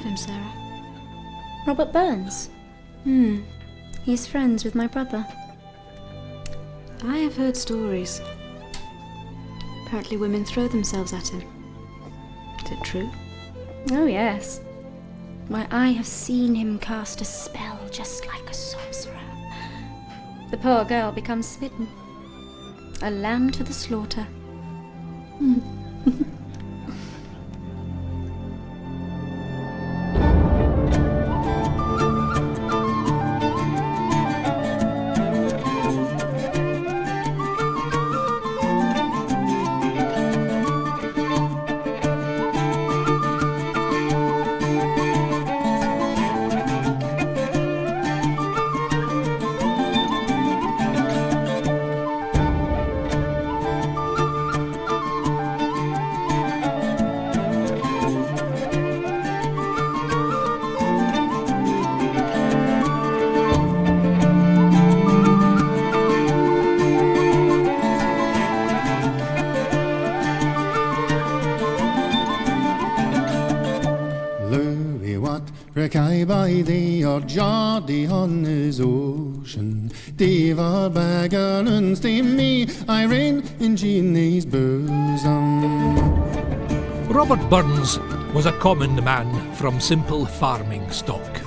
him, Sarah? Robert Burns? He's friends with my brother. I have heard stories. Apparently women throw themselves at him. Is it true? Oh, yes. Why, I have seen him cast a spell just like a sorcerer. The poor girl becomes smitten. A lamb to the slaughter. I by thee or Jody on his ocean. Diva baggerlands to me, I reign in Jeannie's bosom. Robert Burns was a common man from simple farming stock.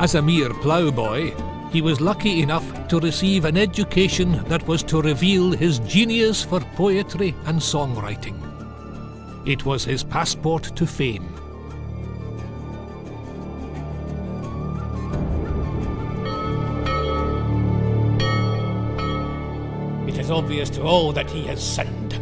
As a mere ploughboy, he was lucky enough to receive an education that was to reveal his genius for poetry and songwriting. It was his passport to fame. It is obvious to all that he has sinned.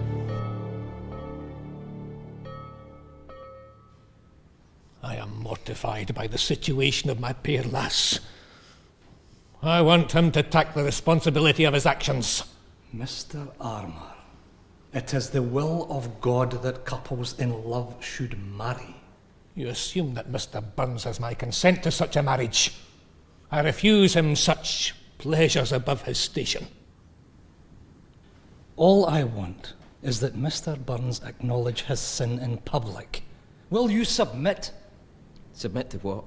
I am mortified by the situation of my poor lass. I want him to take the responsibility of his actions. Mr. Armour, it is the will of God that couples in love should marry. You assume that Mr. Burns has my consent to such a marriage. I refuse him such pleasures above his station. All I want is that Mr. Burns acknowledge his sin in public. Will you submit? Submit to what?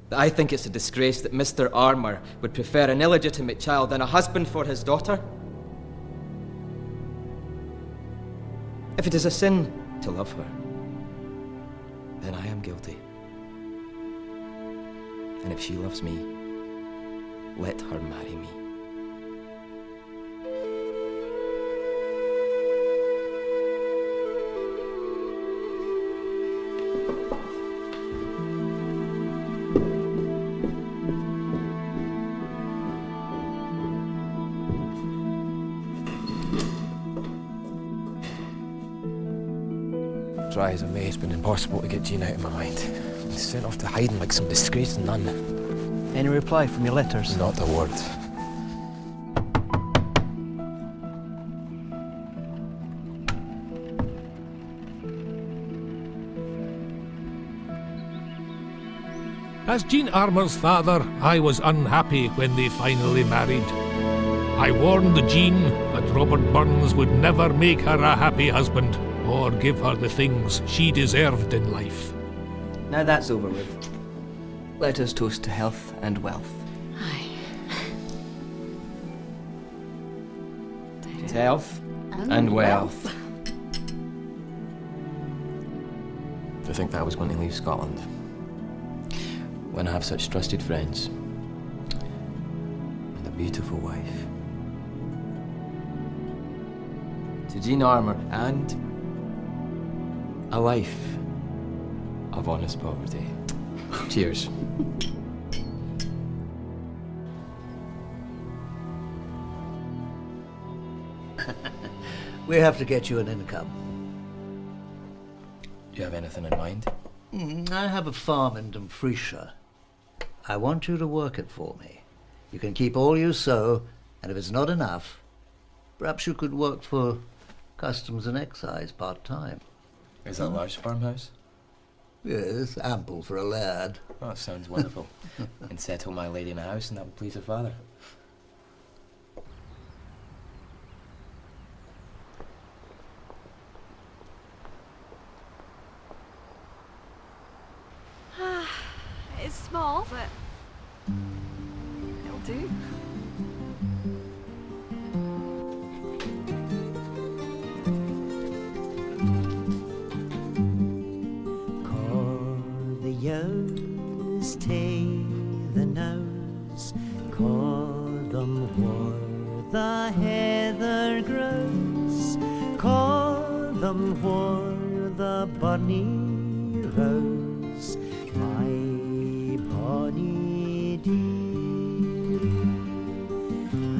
That I think it's a disgrace that Mr. Armour would prefer an illegitimate child than a husband for his daughter? If it is a sin to love her, then I am guilty. And if she loves me, let her marry me. Try as I may, it's been impossible to get Jean out of my mind. He's sent off to hiding like some disgraced nun. Any reply from your letters? Not a word. As Jean Armour's father, I was unhappy when they finally married. I warned Jean that Robert Burns would never make her a happy husband or give her the things she deserved in life. Now that's over with. Let us toast to health and wealth. Aye. To health and wealth. To think that I was going to leave Scotland when I have such trusted friends and a beautiful wife. To Jean Armour and a life of honest poverty. Cheers. We have to get you an income. Do you have anything in mind? I have a farm in Dumfriesshire. I want you to work it for me. You can keep all you sow, and if it's not enough, perhaps you could work for Customs and Excise part-time. Is that a large farmhouse? Yes, ample for a lad. Oh, that sounds wonderful. And settle my lady in a house, and that would please her father. small, but it'll do. The ewes tae the nose, call them where the heather grows, call them where the bonny rose, my bonny dear.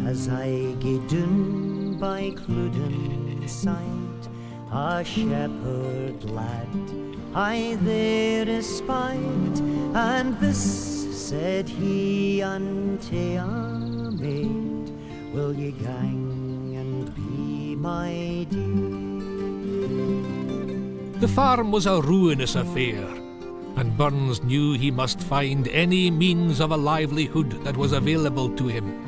As I gae doon by Clouden side, a shepherd lad I there espied, and this said he unto a maid, will ye gang and be my dear? The farm was a ruinous affair, and Burns knew he must find any means of a livelihood that was available to him.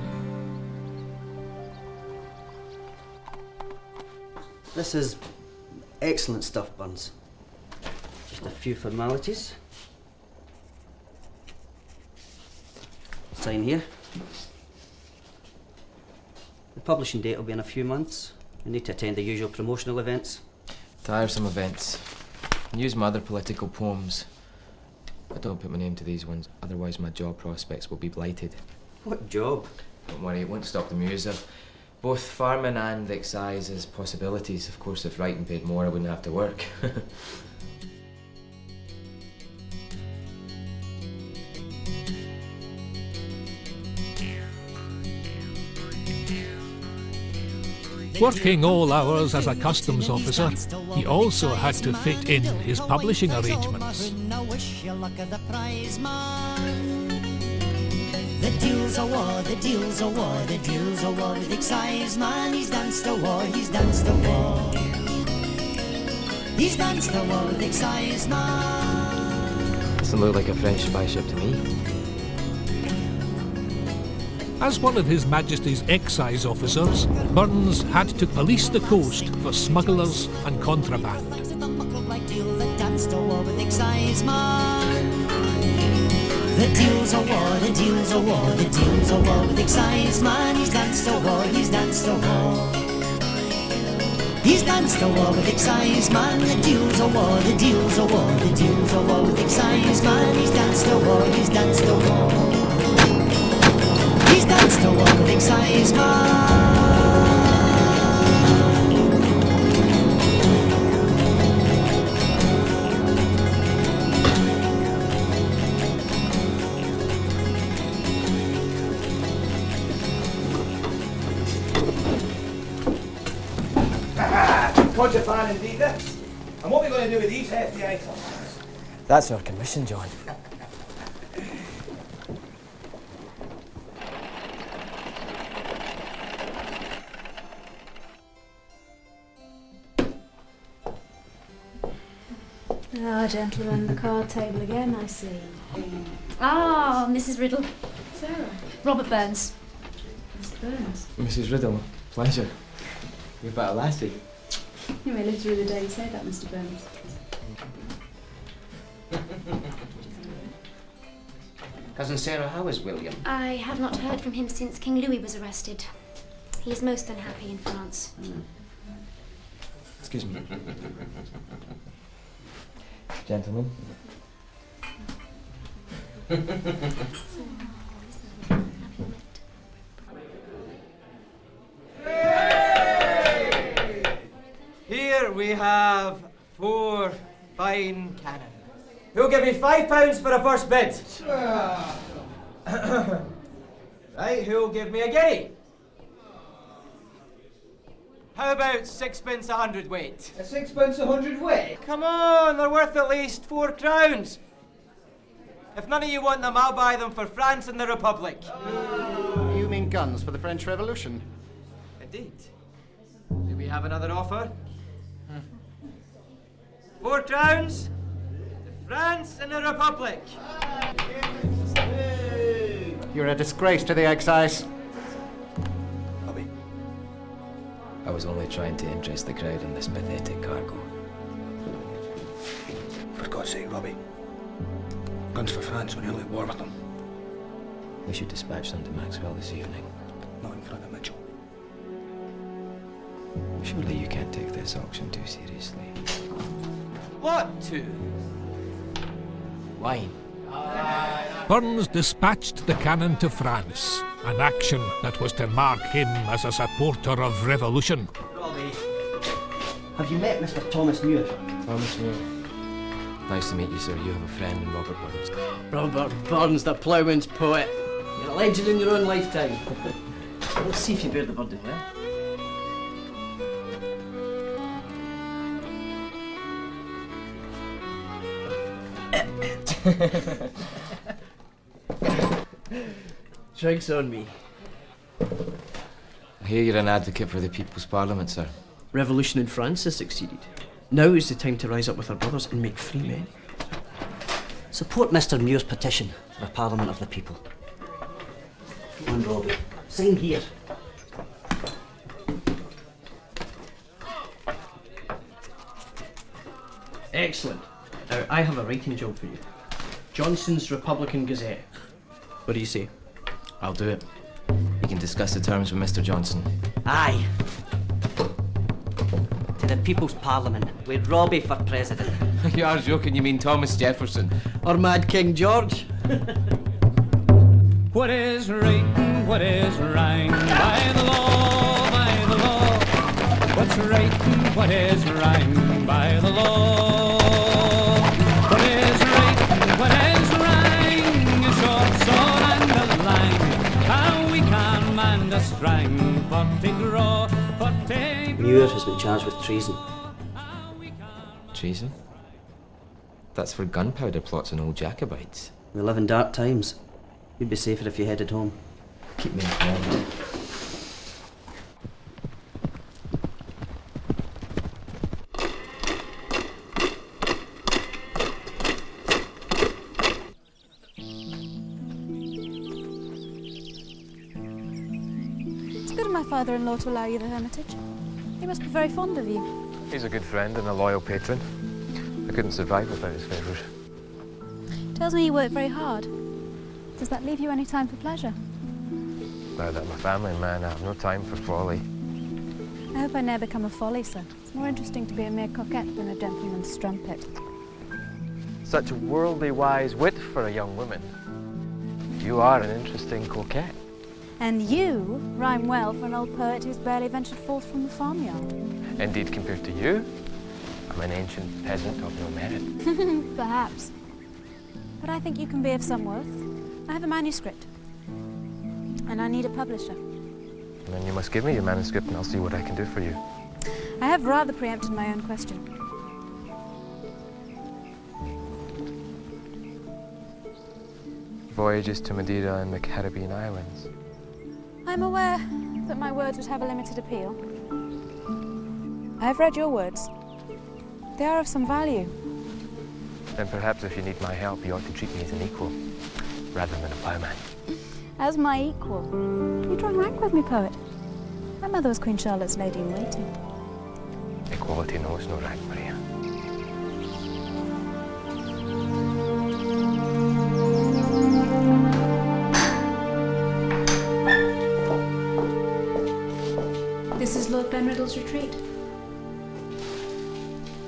This is excellent stuff, Burns. Just a few formalities. Sign here. The publishing date will be in a few months. You need to attend the usual promotional events. Tiresome events. Use my other political poems. But don't put my name to these ones, otherwise my job prospects will be blighted. What job? Don't worry, it won't stop the muse of both farming and excise as possibilities. Of course, if writing paid more, I wouldn't have to work. Working all hours as a customs officer, he also had to fit in his publishing arrangements. The deal's a war, the deal's a war, the deal's a war with excise man. He's danced a war, he's danced a war. He's danced a war with excise man. Doesn't look like a French spy ship to me. As one of His Majesty's excise officers, Burns had to police the coast for smugglers and contraband. The deal's a war, the deal's a war, the deal's a war with excise man. He's danced a war, he's danced a war. He's danced a war with excise man. The deal's a war, the deal's a war, the deal's a war with excise man. He's danced a war, he's danced a war. He's danced a war with excise man. Contraband indeed, this. And what are we going to do with these hefty items? That's our commission, John. Ah, gentlemen, the card table again, I see. Ah, Mrs. Riddle. Sarah. Robert Burns. Mr. Burns. Mrs. Riddle, pleasure. You're about a lassie. You may live through the day to say that, Mr. Burns. Cousin Sarah, how is William? I have not heard from him since King Louis was arrested. He is most unhappy in France. Excuse me. Gentlemen. Here we have 4 fine cannon. Who'll give me £5 for a first bid? Right, who'll give me a guinea? How about 6p a hundredweight? A 6p a hundredweight? Come on, they're worth at least 4 crowns. If none of you want them, I'll buy them for France and the Republic. You mean guns for the French Revolution? Indeed. Do we have another offer? 4 crowns to France and the Republic. You're a disgrace to the excise. Robbie. I was only trying to interest the crowd in this pathetic cargo. For God's sake, Robbie. guns for France when you're at war with them. We should dispatch them to Maxwell this evening. Not in front of Mitchell. Surely you can't take this auction too seriously. What to? Wine. Burns dispatched the cannon to France, an action that was to mark him as a supporter of revolution. Robbie, have you met Mr. Thomas Muir? Thomas Muir. Nice to meet you, sir. You have a friend in Robert Burns. Robert Burns, the ploughman's poet. You're a legend in your own lifetime. Let's see if you bear the burden well. Drinks on me. I hear you're an advocate for the People's Parliament, sir. Revolution in France has succeeded. Now is the time to rise up with our brothers and make free men. Support Mr. Muir's petition for a Parliament of the People. Come on, Robbie. Sign here. Excellent. Now, I have a writing job for you. Johnson's Republican Gazette. What do you say? I'll do it. You can discuss the terms with Mr. Johnson. Aye. To the People's Parliament, with Robbie for president. You are joking, you mean Thomas Jefferson. Or Mad King George. What is right and what is wrong? By the law, by the law. What's right and what is wrong? By the law. What is right and what is wrong? A short sword and a line. How we can man the strang. For to draw, for to... Muir has been charged with treason. Treason? That's for gunpowder plots and old Jacobites. We live in dark times. You'd be safer if you headed home. Keep me informed. It's good of my father-in-law to allow you the hermitage. He must be very fond of you. He's a good friend and a loyal patron. I couldn't survive without his favours. Tells me you work very hard. Does that leave you any time for pleasure? Now that I'm a family man, I have no time for folly. I hope I never become a folly, sir. It's more interesting to be a mere coquette than a gentleman's strumpet. Such worldly wise wit for a young woman. You are an interesting coquette. And you rhyme well for an old poet who's barely ventured forth from the farmyard. Indeed, compared to you, I'm an ancient peasant of no merit. Perhaps. But I think you can be of some worth. I have a manuscript. And I need a publisher. Then you must give me your manuscript and I'll see what I can do for you. I have rather preempted my own question. Voyages to Madeira and the Caribbean Islands. I'm aware that my words would have a limited appeal. I have read your words. They are of some value. Then perhaps if you need my help, you ought to treat me as an equal, rather than a ploughman. As my equal. You're drawing rank with me, poet. My mother was Queen Charlotte's lady-in-waiting. Equality knows no rank, Maria. This is Lord Benriddle's retreat.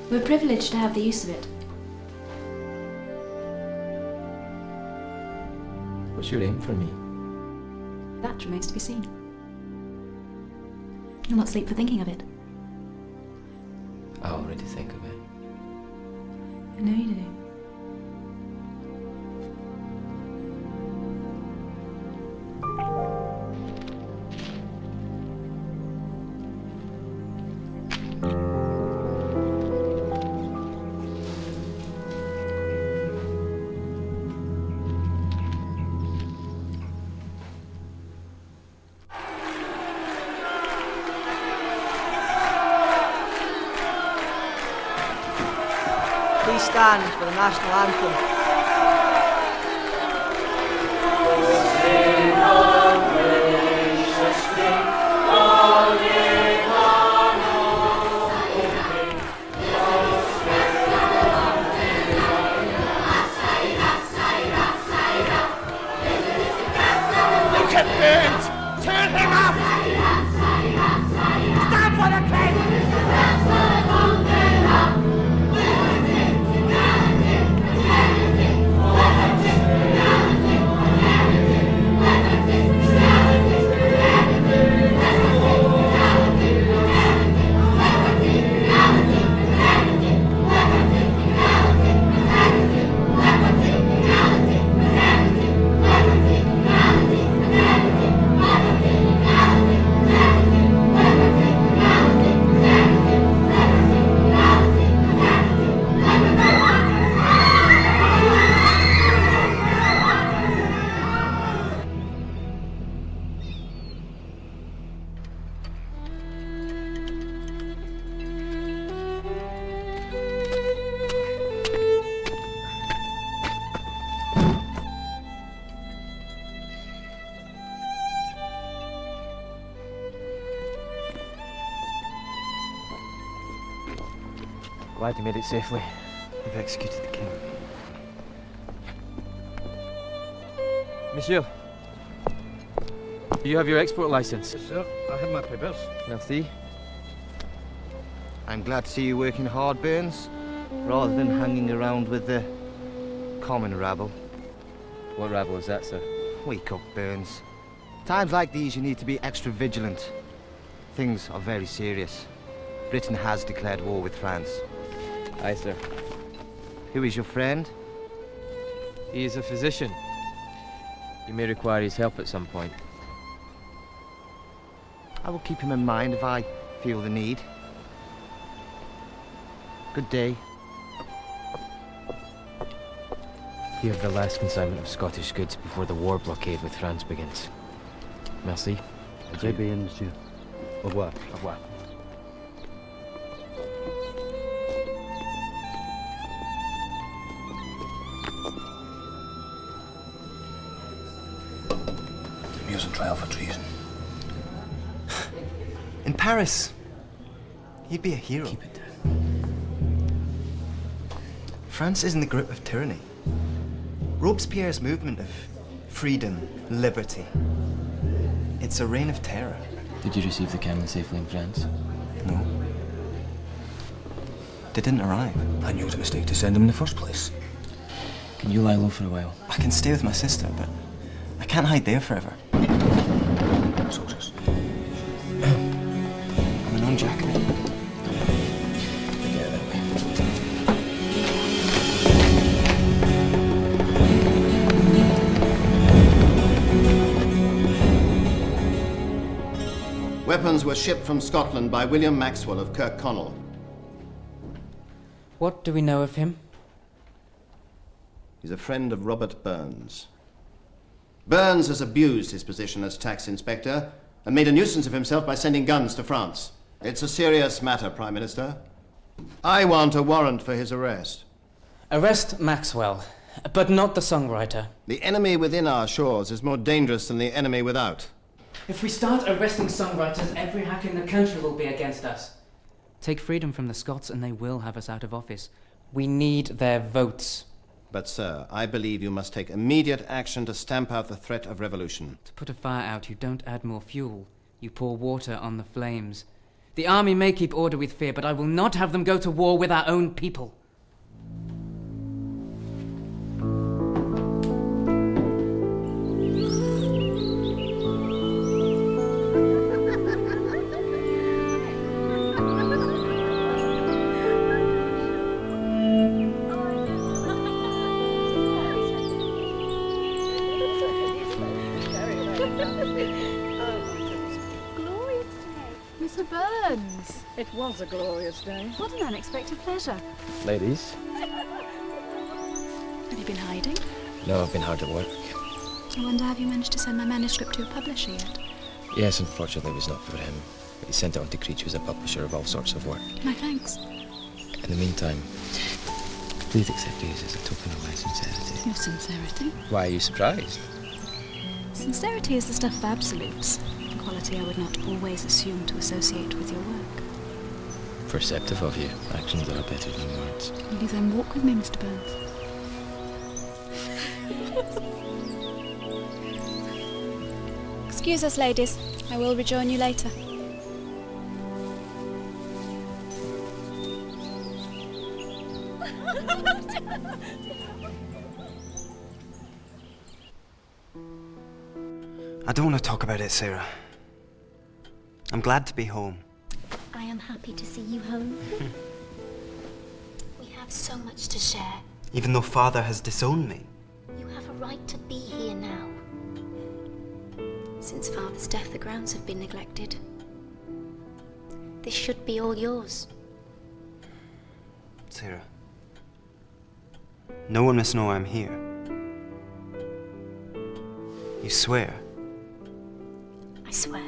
We're privileged to have the use of it. What's your aim for me? That remains to be seen. You'll not sleep for thinking of it. I already think of it. I know you do. Please stand for the national anthem. Glad you made it safely. We've executed the king. Monsieur, do you have your export license? Yes, sir. I have my papers. Merci. I'm glad to see you working hard, Burns, rather than hanging around with the common rabble. What rabble is that, sir? Wake up, Burns. Times like these, you need to be extra vigilant. Things are very serious. Britain has declared war with France. Aye, sir. Who is your friend? He is a physician. You may require his help at some point. I will keep him in mind if I feel the need. Good day. You have the last consignment of Scottish goods before the war blockade with France begins. Merci. Très bien, monsieur. Au revoir. Au revoir. Mears on trial for treason. In Paris, he'd be a hero. Keep it down. France is in the grip of tyranny. Robespierre's movement of freedom, liberty. It's a reign of terror. Did you receive the cannon safely in France? No. They didn't arrive. I knew it was a mistake to send them in the first place. Can you lie low for a while? I can stay with my sister, but I can't hide there forever. Soldiers. I'm an Jacobin. Get it that way. Weapons were shipped from Scotland by William Maxwell of Kirkconnell. What do we know of him? He's a friend of Robert Burns. Burns has abused his position as tax inspector and made a nuisance of himself by sending guns to France. It's a serious matter, Prime Minister. I want a warrant for his arrest. Arrest Maxwell, but not the songwriter. The enemy within our shores is more dangerous than the enemy without. If we start arresting songwriters, every hack in the country will be against us. Take freedom from the Scots and they will have us out of office. We need their votes. But, sir, I believe you must take immediate action to stamp out the threat of revolution. To put a fire out, you don't add more fuel. You pour water on the flames. The army may keep order with fear, but I will not have them go to war with our own people. It was a glorious day. What an unexpected pleasure. Ladies? Have you been hiding? No, I've been hard at work. I wonder, have you managed to send my manuscript to a publisher yet? Yes, unfortunately it was not for him. But he sent it on to Creech, who's a publisher of all sorts of work. My thanks. In the meantime, please accept these as a token of my sincerity. Your sincerity? Why are you surprised? Sincerity is the stuff of absolutes. A quality I would not always assume to associate with your work. Perceptive of you. Actions are better than words. Will you then walk with me, Mr. Burns? Excuse us, ladies. I will rejoin you later. I don't want to talk about it, Sarah. I'm glad to be home. I am happy to see you home. We have so much to share. Even though Father has disowned me. You have a right to be here now. Since Father's death, the grounds have been neglected. This should be all yours. Sarah. No one must know I'm here. You swear? I swear.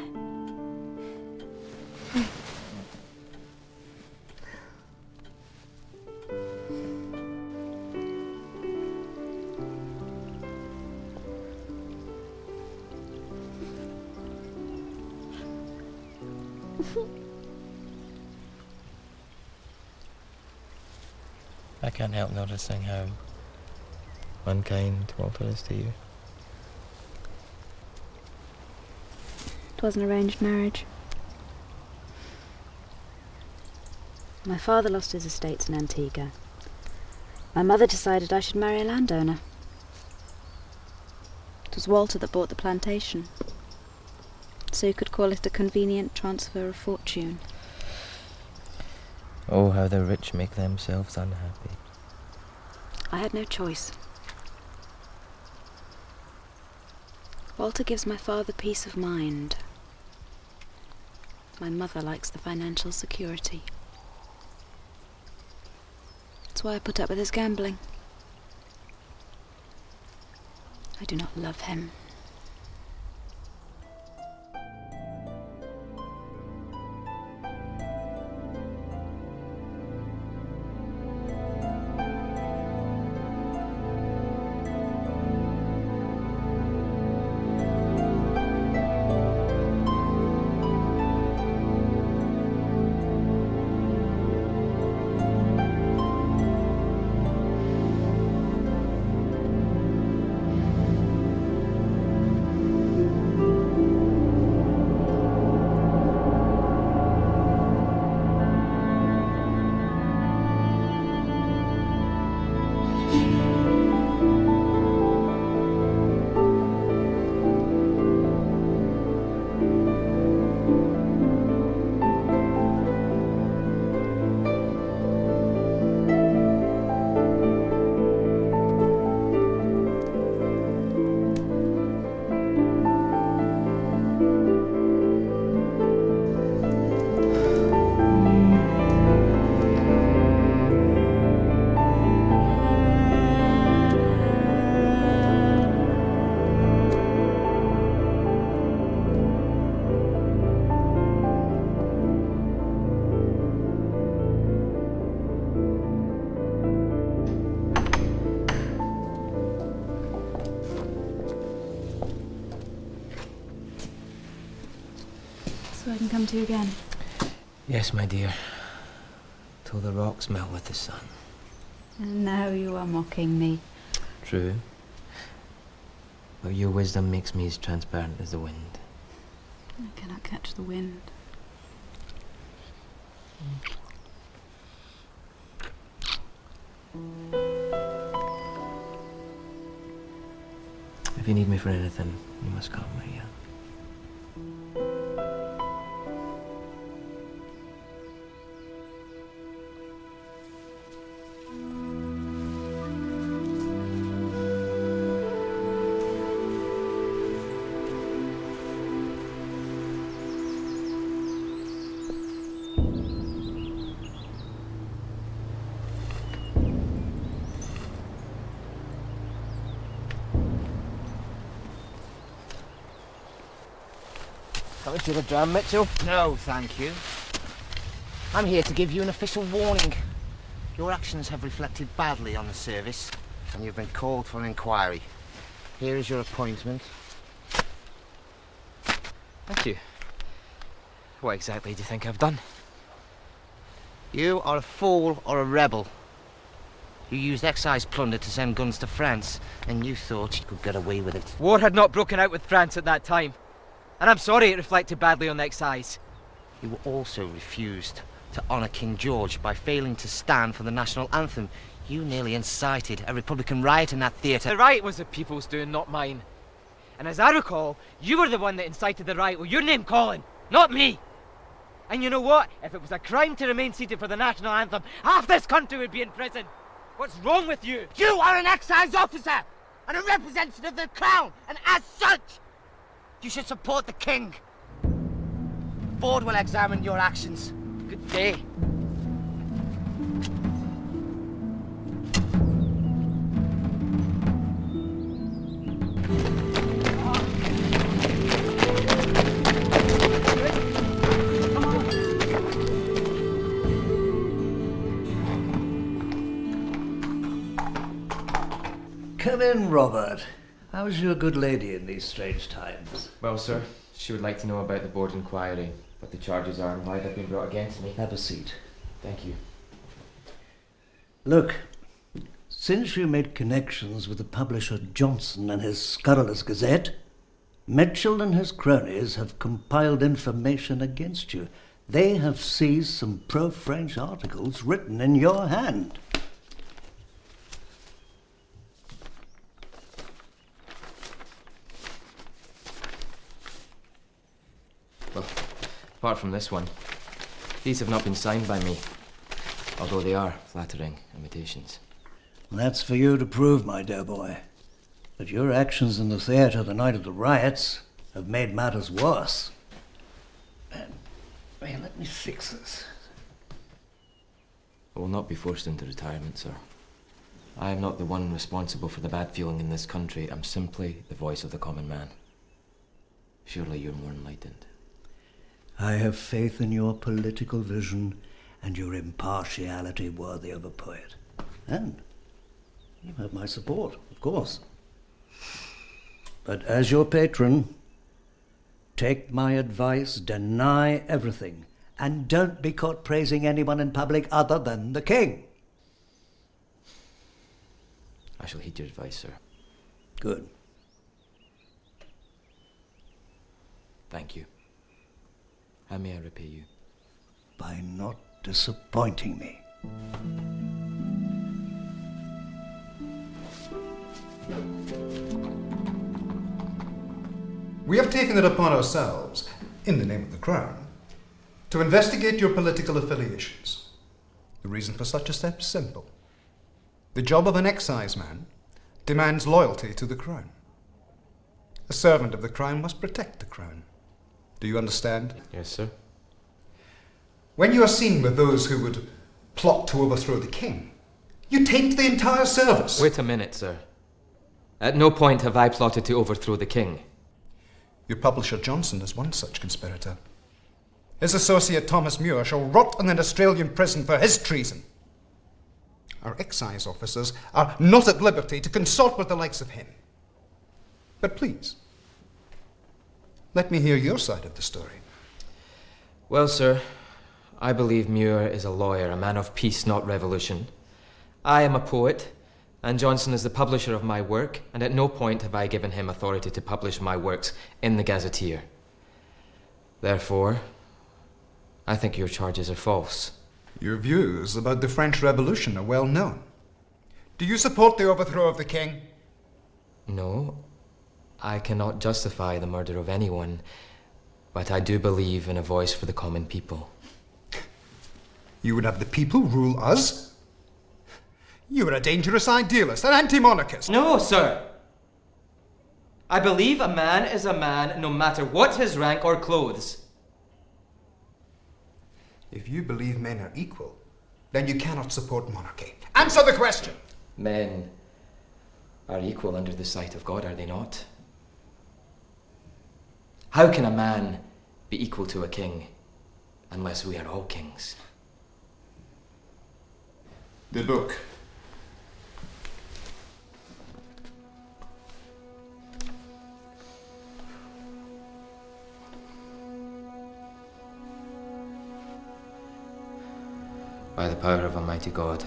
can't help noticing how unkind Walter is to you. It was an arranged marriage. My father lost his estates in Antigua. My mother decided I should marry a landowner. It was Walter that bought the plantation, so you could call it a convenient transfer of fortune. Oh, how the rich make themselves unhappy. I had no choice. Walter gives my father peace of mind. My mother likes the financial security. That's why I put up with his gambling. I do not love him. So I can come to you again? Yes, my dear. Till the rocks melt with the sun. And now you are mocking me. True. But your wisdom makes me as transparent as the wind. I cannot catch the wind. If you need me for anything, you must come, Maria. Coming to the drum, Mitchell? No, thank you. I'm here to give you an official warning. Your actions have reflected badly on the service, and you've been called for an inquiry. Here is your appointment. Thank you. What exactly do you think I've done? You are a fool or a rebel. You used excise plunder to send guns to France, and you thought you could get away with it. War had not broken out with France at that time. And I'm sorry it reflected badly on the Excise. You also refused to honour King George by failing to stand for the national anthem. You nearly incited a Republican riot in that theatre. The riot was the people's doing, not mine. And as I recall, you were the one that incited the riot with your name calling, not me. And you know what? If it was a crime to remain seated for the national anthem, half this country would be in prison. What's wrong with you? You are an excise officer and a representative of the Crown, and as such, you should support the King. Board will examine your actions. Good day. Come in, Robert. How's your good lady in these strange times? Well, sir, she would like to know about the board inquiry, what the charges are and why they've been brought against me. Have a seat. Thank you. Look, Since you made connections with the publisher Johnson and his scurrilous Gazette, Mitchell and his cronies have compiled information against you. They have seized some pro-French articles written in your hand. Well, apart from this one, these have not been signed by me, although they are flattering imitations. That's for you to prove, my dear boy. But your actions in the theatre the night of the riots have made matters worse. Here, let me fix this. I will not be forced into retirement, sir. I am not the one responsible for the bad feeling in this country. I'm simply the voice of the common man. Surely you're more enlightened. I have faith in your political vision and your impartiality worthy of a poet. And you have my support, of course. But as your patron, take my advice, deny everything, and don't be caught praising anyone in public other than the king. I shall heed your advice, sir. Good. Thank you. How may I repay you? By not disappointing me. We have taken it upon ourselves, in the name of the Crown, to investigate your political affiliations. The reason for such a step is simple. The job of an excise man demands loyalty to the Crown. A servant of the Crown must protect the Crown. Do you understand? Yes, sir. When you are seen with those who would plot to overthrow the king, you taint the entire service. Wait a minute, sir. At no point have I plotted to overthrow the king. Your publisher Johnson is one such conspirator. His associate Thomas Muir shall rot in an Australian prison for his treason. Our excise officers are not at liberty to consort with the likes of him. But please, let me hear your side of the story. Well, sir, I believe Muir is a lawyer, a man of peace, not revolution. I am a poet, and Johnson is the publisher of my work, and at no point have I given him authority to publish my works in the Gazetteer. Therefore, I think your charges are false. Your views about the French Revolution are well known. Do you support the overthrow of the king? No, I cannot justify the murder of anyone, but I do believe in a voice for the common people. You would have the people rule us? You are a dangerous idealist, an anti-monarchist. No, sir. I believe a man is a man no matter what his rank or clothes. If you believe men are equal, then you cannot support monarchy. Answer the question! Men are equal under the sight of God, are they not? How can a man be equal to a king unless we are all kings? The book. By the power of Almighty God,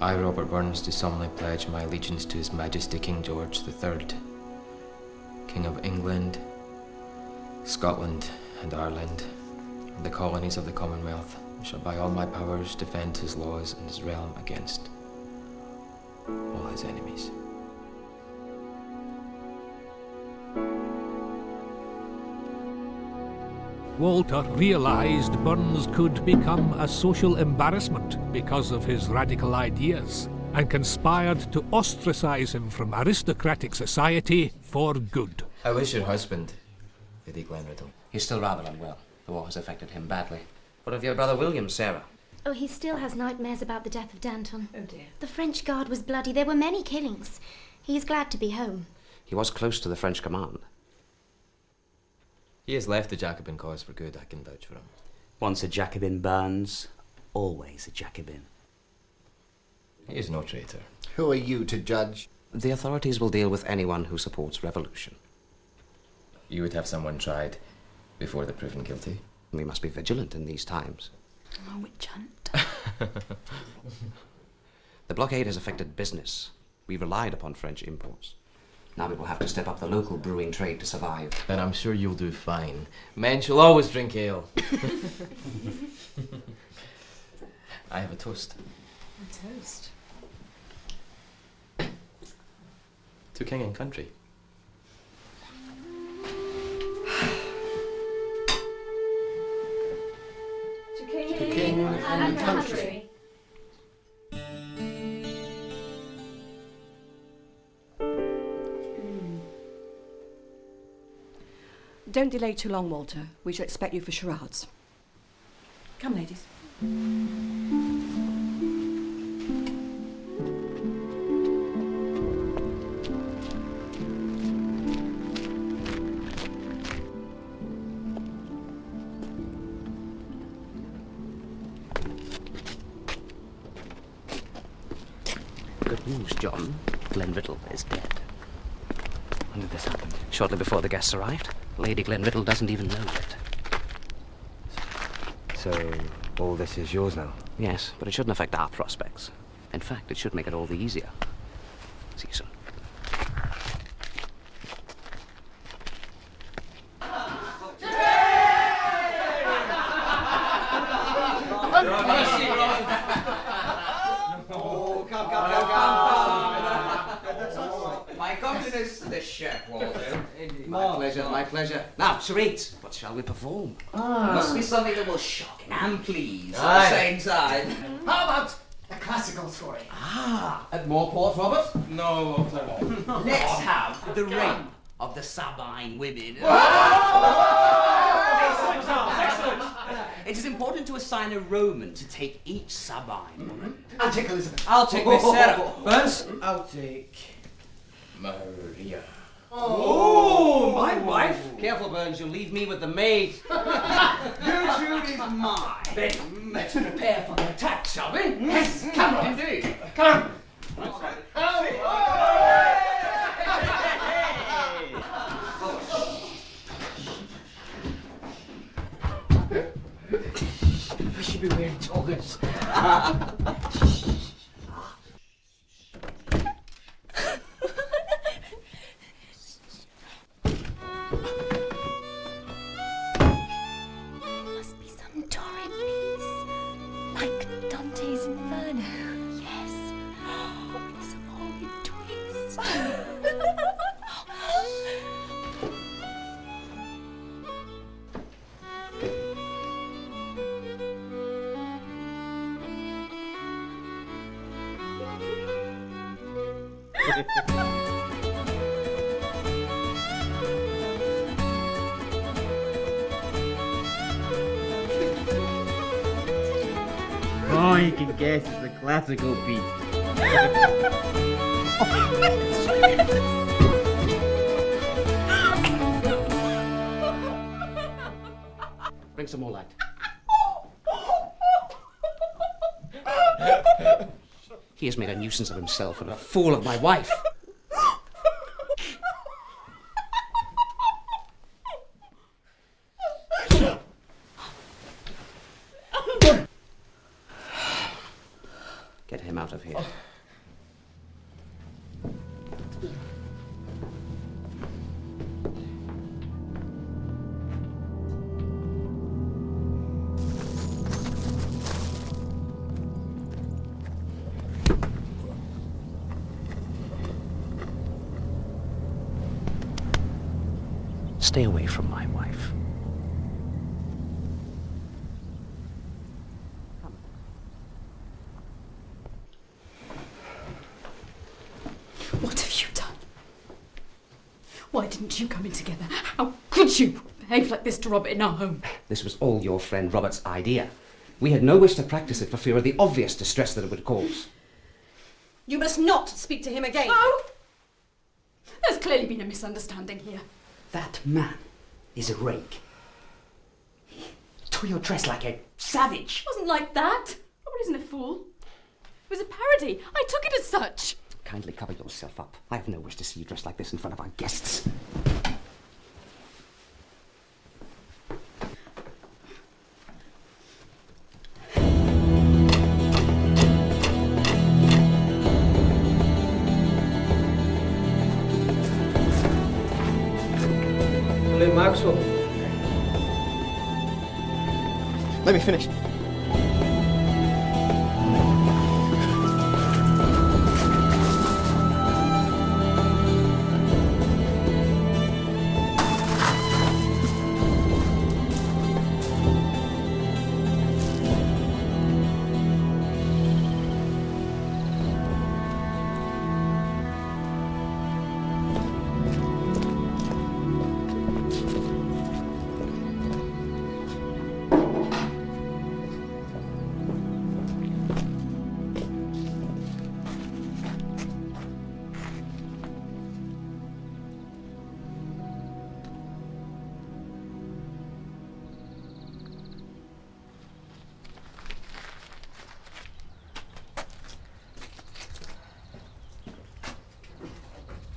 I, Robert Burns, do solemnly pledge my allegiance to His Majesty King George III, King of England, Scotland and Ireland, and the colonies of the Commonwealth, and shall by all my powers defend his laws and his realm against all his enemies. Walter realised Burns could become a social embarrassment because of his radical ideas, and conspired to ostracise him from aristocratic society for good. How is your husband, Lady Glenriddle? He's still rather unwell. The war has affected him badly. What of your brother William, Sarah? Oh, he still has nightmares about the death of Danton. Oh dear. The French Guard was bloody. There were many killings. He is glad to be home. He was close to the French command. He has left the Jacobin cause for good, I can vouch for him. Once a Jacobin, Burns, always a Jacobin. He is no traitor. Who are you to judge? The authorities will deal with anyone who supports revolution. You would have someone tried before they're proven guilty? We must be vigilant in these times. Oh, witch hunt. The blockade has affected business. We relied upon French imports. Now we will have to step up the local brewing trade to survive. Then I'm sure you'll do fine. Men shall always drink ale. I have a toast. A toast? To king and country. To king and country. Don't delay too long, Walter. We shall expect you for charades. Come, ladies. Good news, John. Glenriddle is dead. When did this happen? Shortly before the guests arrived. Lady Glenriddle doesn't even know yet. So, all this is yours now? Yes, but it shouldn't affect our prospects. In fact, it should make it all the easier. See you soon. My compliments to the chef, Walter. My pleasure. Now, charades. What shall we perform? Must be something that will shock and please Aye. at the same time. How about a classical story? And more port, Robert? No, Let's have the rape of the Sabine women. It is important to assign a Roman to take each Sabine woman. I'll take Elizabeth. I'll take Miss Sarah. Burns? I'll take Maria. Oh, my wife. Careful, Burns, you'll leave me with the maid. Gertrude is mine. Then let's prepare for the attack, shall we? Yes, come on. Indeed. Come. We should be wearing togas. Must be some torrid piece, like Dante's Inferno. Yes. With some horrid twist. Oh, you can guess it's a classical piece. Bring some more light. He has made a nuisance of himself and a fool of my wife. Get him out of here. Stay away from my wife. What have you done? Why didn't you come in together? How could you behave like this to Robert in our home? This was all your friend Robert's idea. We had no wish to practice it for fear of the obvious distress that it would cause. You must not speak to him again. No! There's clearly been a misunderstanding here. That man is a rake. He tore your dress like a savage. It wasn't like that. Robert isn't a fool. It was a parody. I took it as such. Kindly cover yourself up. I have no wish to see you dressed like this in front of our guests. Russel. Let me finish.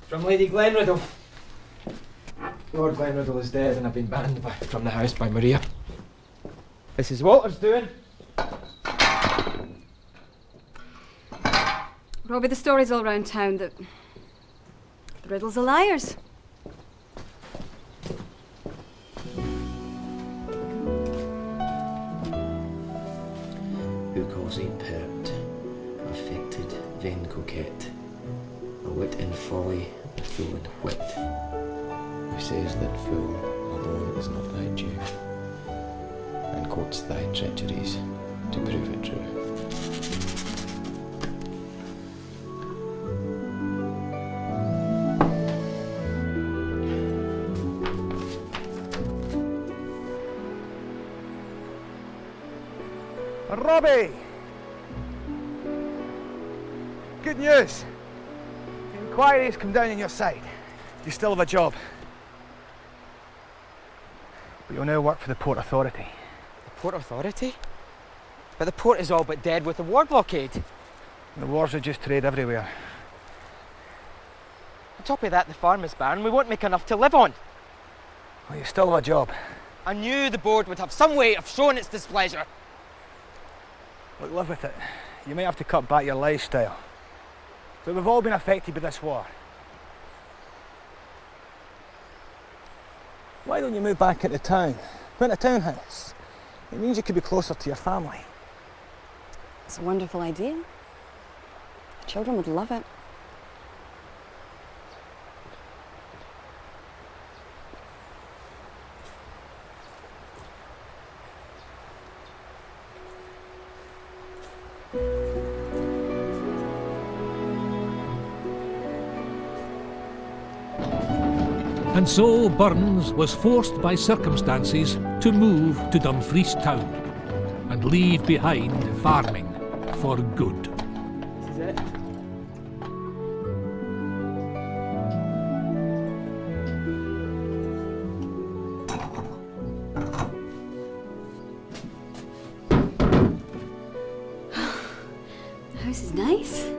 From Lady Glenriddle. Lord Glenriddle is dead and I've been banned from the house by Maria. This is Walter's doing. Robbie, the story's all round town that the Riddles are liars. Who calls a pert, affected, vain coquette, a wit in folly, a fool in wit, who says that fool alone is not thy due, and quotes thy treacheries to prove it true. Robbie! Good news. The inquiry's come down on your side. You still have a job. But you'll now work for the Port Authority. The Port Authority? But the port is all but dead with the war blockade. The wars reduced trade everywhere. On top of that, the farm is barren. We won't make enough to live on. Well, you still have a job. I knew the board would have some way of showing its displeasure. Look, live with it. You may have to cut back your lifestyle. But we've all been affected by this war. Why don't you move back into town? Rent a townhouse. It means you could be closer to your family. It's a wonderful idea. The children would love it. And so Burns was forced by circumstances to move to Dumfries town and leave behind farming for good. This is it. The house is nice.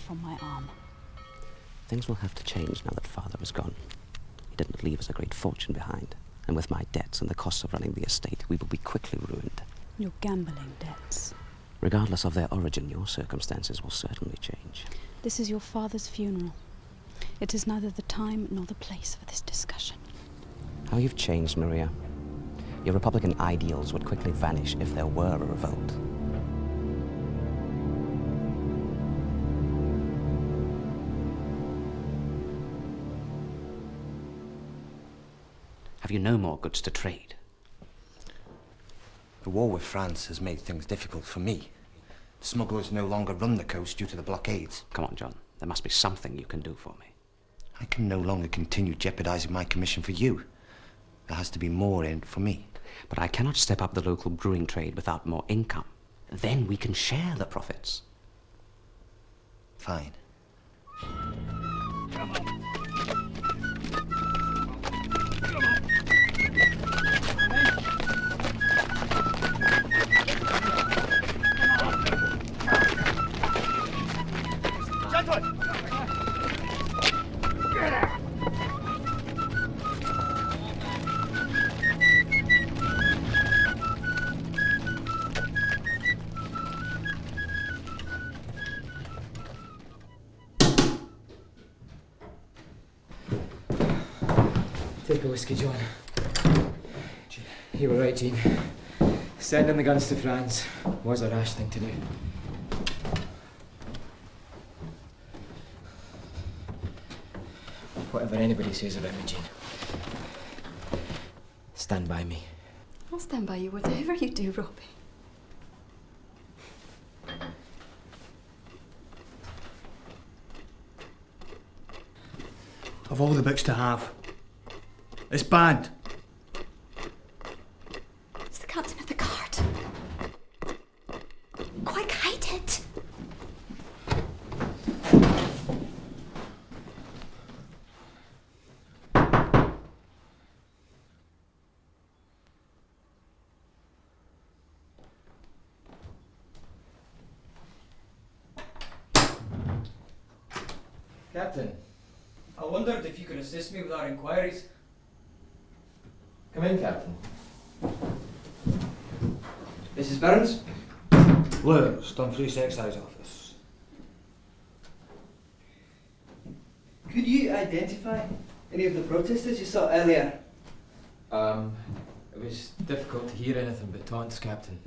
From my arm. Things will have to change now that Father is gone. He didn't leave us a great fortune behind, and with my debts and the costs of running the estate, we will be quickly ruined. Your gambling debts. Regardless of their origin, your circumstances will certainly change. This is your father's funeral. It is neither the time nor the place for this discussion. How you've changed, Maria. Your Republican ideals would quickly vanish if there were a revolt. Have you no more goods to trade? The war with France has made things difficult for me. The smugglers no longer run the coast due to the blockades. Come on, John. There must be something you can do for me. I can no longer continue jeopardizing my commission for you. There has to be more in it for me. But I cannot step up the local brewing trade without more income. Then we can share the profits. Fine. Gentlemen! Take a whiskey, John. You were right, Jean. Sending the guns to France was a rash thing to do. Whatever anybody says about me, Jean, stand by me. I'll stand by you, whatever you do, Robbie. Of all the books to have, it's banned. It's the captain of the guard. Quick, hide it. Captain, I wondered if you could assist me with our inquiries. Come in, Captain. Mrs. Burns? Lewis, Dumfries Excise Office. Could you identify any of the protesters you saw earlier? It was difficult to hear anything but taunts, Captain.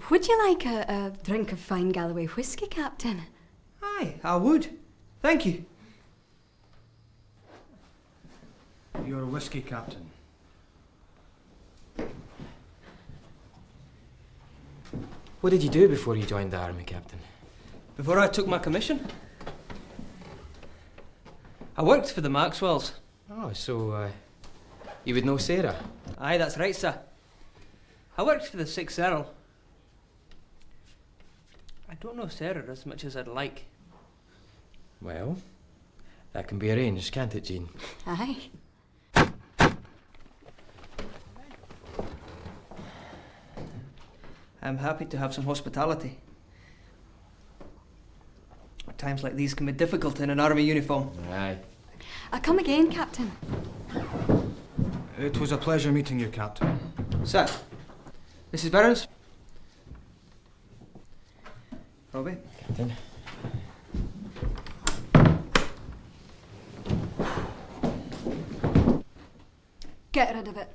Would you like a drink of fine Galloway whisky, Captain? Aye, I would. Thank you. You're a whisky captain. What did you do before you joined the army, Captain? Before I took my commission, I worked for the Maxwells. Oh, so, you would know Sarah? Aye, that's right, sir. I worked for the 6th Earl. I don't know Sarah as much as I'd like. Well, that can be arranged, can't it, Jean? Aye. I'm happy to have some hospitality. Times like these can be difficult in an army uniform. Aye. I'll come again, Captain. It was a pleasure meeting you, Captain. Sir, Mrs. Burns? Robbie? Captain. Get rid of it.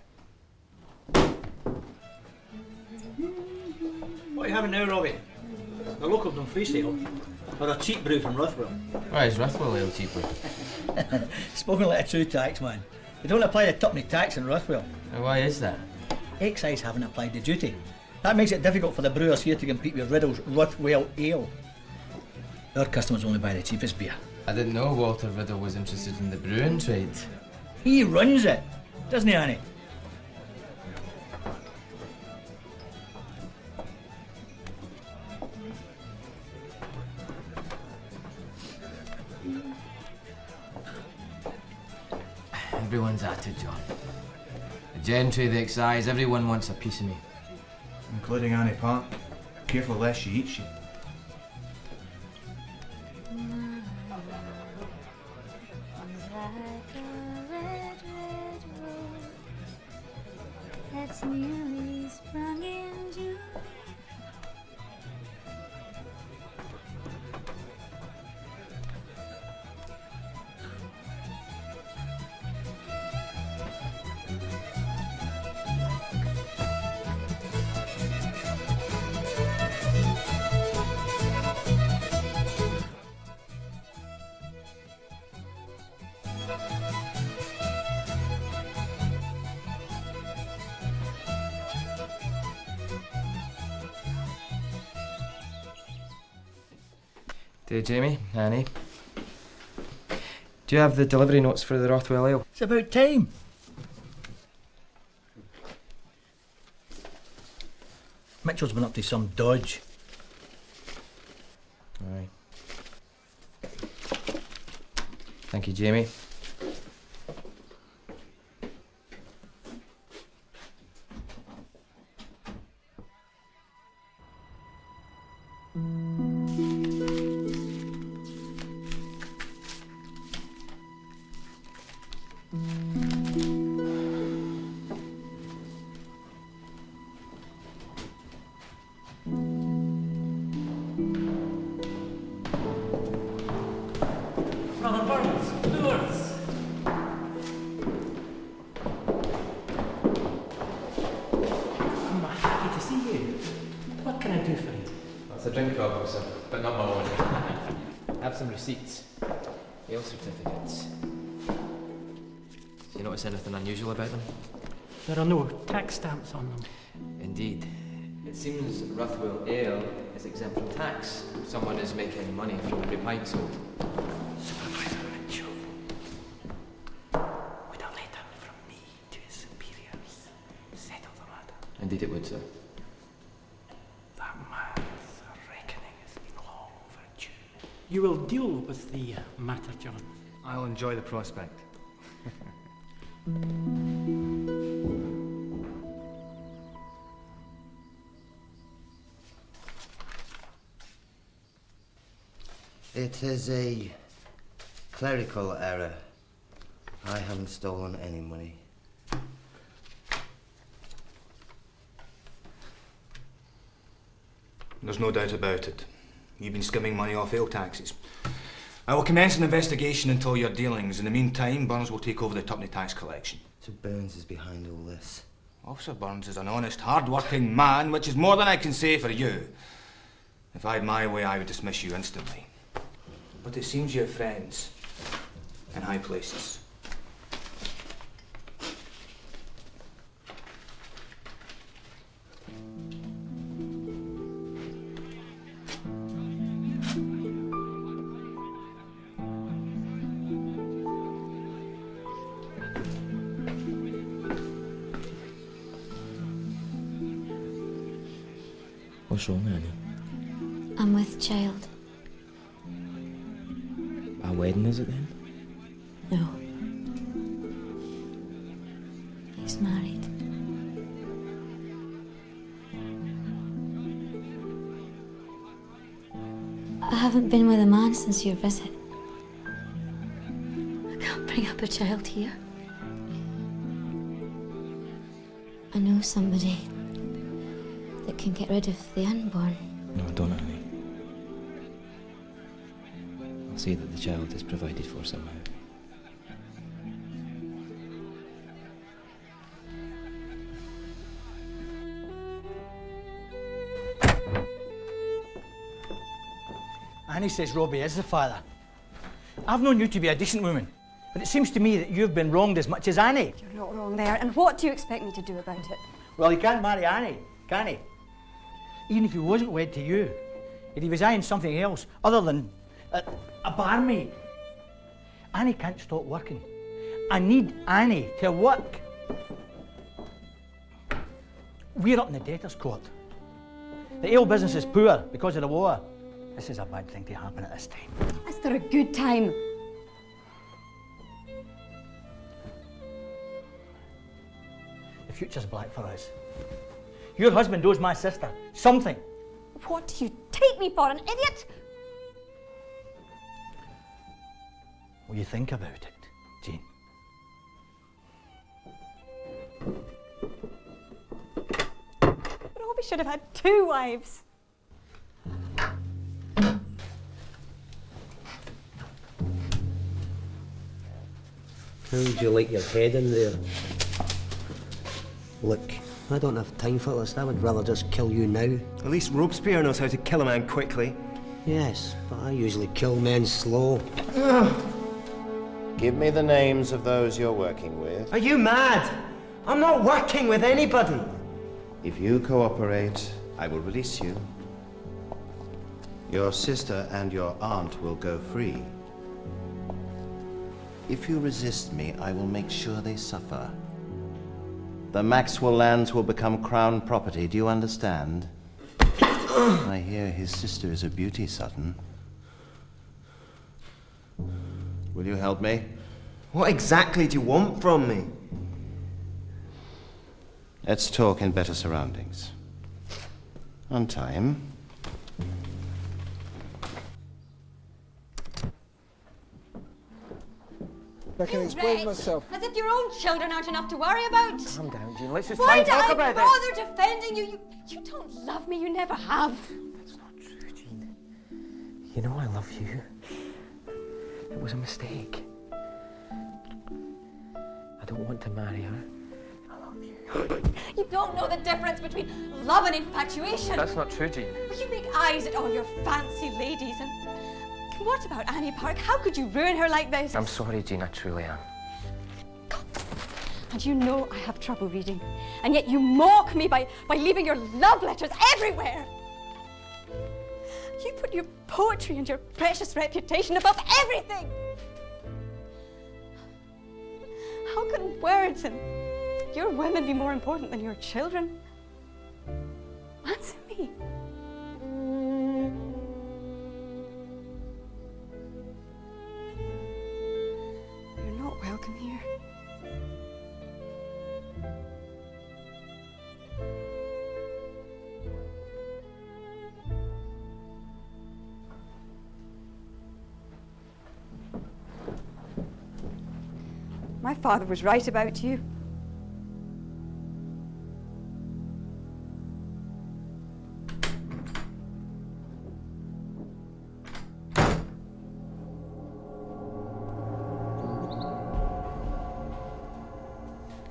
What are you having now, Robbie? The local Dumfries ale? Or a cheap brew from Russel? Why is Russel ale cheaper? Spoken like a true taxman. They don't apply the tuppenny tax in Russel. Why is that? Excise haven't applied the duty. That makes it difficult for the brewers here to compete with Riddle's Ruthwell Ale. Our customers only buy the cheapest beer. I didn't know Walter Riddle was interested in the brewing trade. He runs it, doesn't he, Annie? Everyone's at it, John. The gentry, the excise, everyone wants a piece of me. Including Annie Park. Careful lest she eats you. That's newly sprung in June. Dear Jamie, Annie. Do you have the delivery notes for the Rothwell Ale? It's about time. Mitchell's been up to some dodge. Aye. Thank you, Jamie. But not my own. Have some receipts. Ale certificates. Do you notice anything unusual about them? There are no tax stamps on them. Indeed. It seems Ruthwell Ale is exempt from tax. Someone is making money from every pint sold. Sympathizer Mitchell would a letter from me to his superiors settle the matter. Indeed it would, sir. That man's reckoning has been long overdue. You will deal with the matter, John. I'll enjoy the prospect. It is a clerical error. I haven't stolen any money. There's no doubt about it. You've been skimming money off ale taxes. I will commence an investigation into all your dealings. In the meantime, Burns will take over the tuppenny tax collection. So Burns is behind all this? Officer Burns is an honest, hard-working man, which is more than I can say for you. If I had my way, I would dismiss you instantly. But it seems you have friends in high places. What's wrong, Annie? I'm with child. Our wedding, is it then? No. He's married. I haven't been with a man since your visit. I can't bring up a child here. I know somebody that can get rid of the unborn. No, don't, Annie. I'll see that the child is provided for somehow. Annie says Robbie is the father. I've known you to be a decent woman, but it seems to me that you've been wronged as much as Annie. You're not wrong there. And what do you expect me to do about it? Well, he can't marry Annie, can he? Even if he wasn't wed to you, if he was eyeing something else other than a barmaid. Annie can't stop working. I need Annie to work. We're up in the debtors' court. The ale business is poor because of the war. This is a bad thing to happen at this time. Is there a good time? The future's black for us. Your husband owes my sister something. What do you take me for, an idiot? Will you think about it, Jean? Robbie should have had 2 wives. How would you like your head in there? Look, I don't have time for this. I would rather just kill you now. At least Robespierre knows how to kill a man quickly. Yes, but I usually kill men slow. Give me the names of those you're working with. Are you mad? I'm not working with anybody. If you cooperate, I will release you. Your sister and your aunt will go free. If you resist me, I will make sure they suffer. The Maxwell lands will become Crown property, do you understand? I hear his sister is a beauty, Sutton. Will you help me? What exactly do you want from me? Let's talk in better surroundings. Untie him. I can explain myself. As if your own children aren't enough to worry about. Calm down, Jean. Let's just Why try and did talk I about this. bother defending you? You don't love me. You never have. That's not true, Jean. You know I love you. It was a mistake. I don't want to marry her. I love you. You don't know the difference between love and infatuation. That's not true, Jean. Well, you make eyes at all your fancy ladies and... What about Annie Park? How could you ruin her like this? I'm sorry, Jean. I truly am. And you know I have trouble reading. And yet you mock me by leaving your love letters everywhere. You put your poetry and your precious reputation above everything. How can words and your women be more important than your children? Answer me. You're not welcome here. My father was right about you.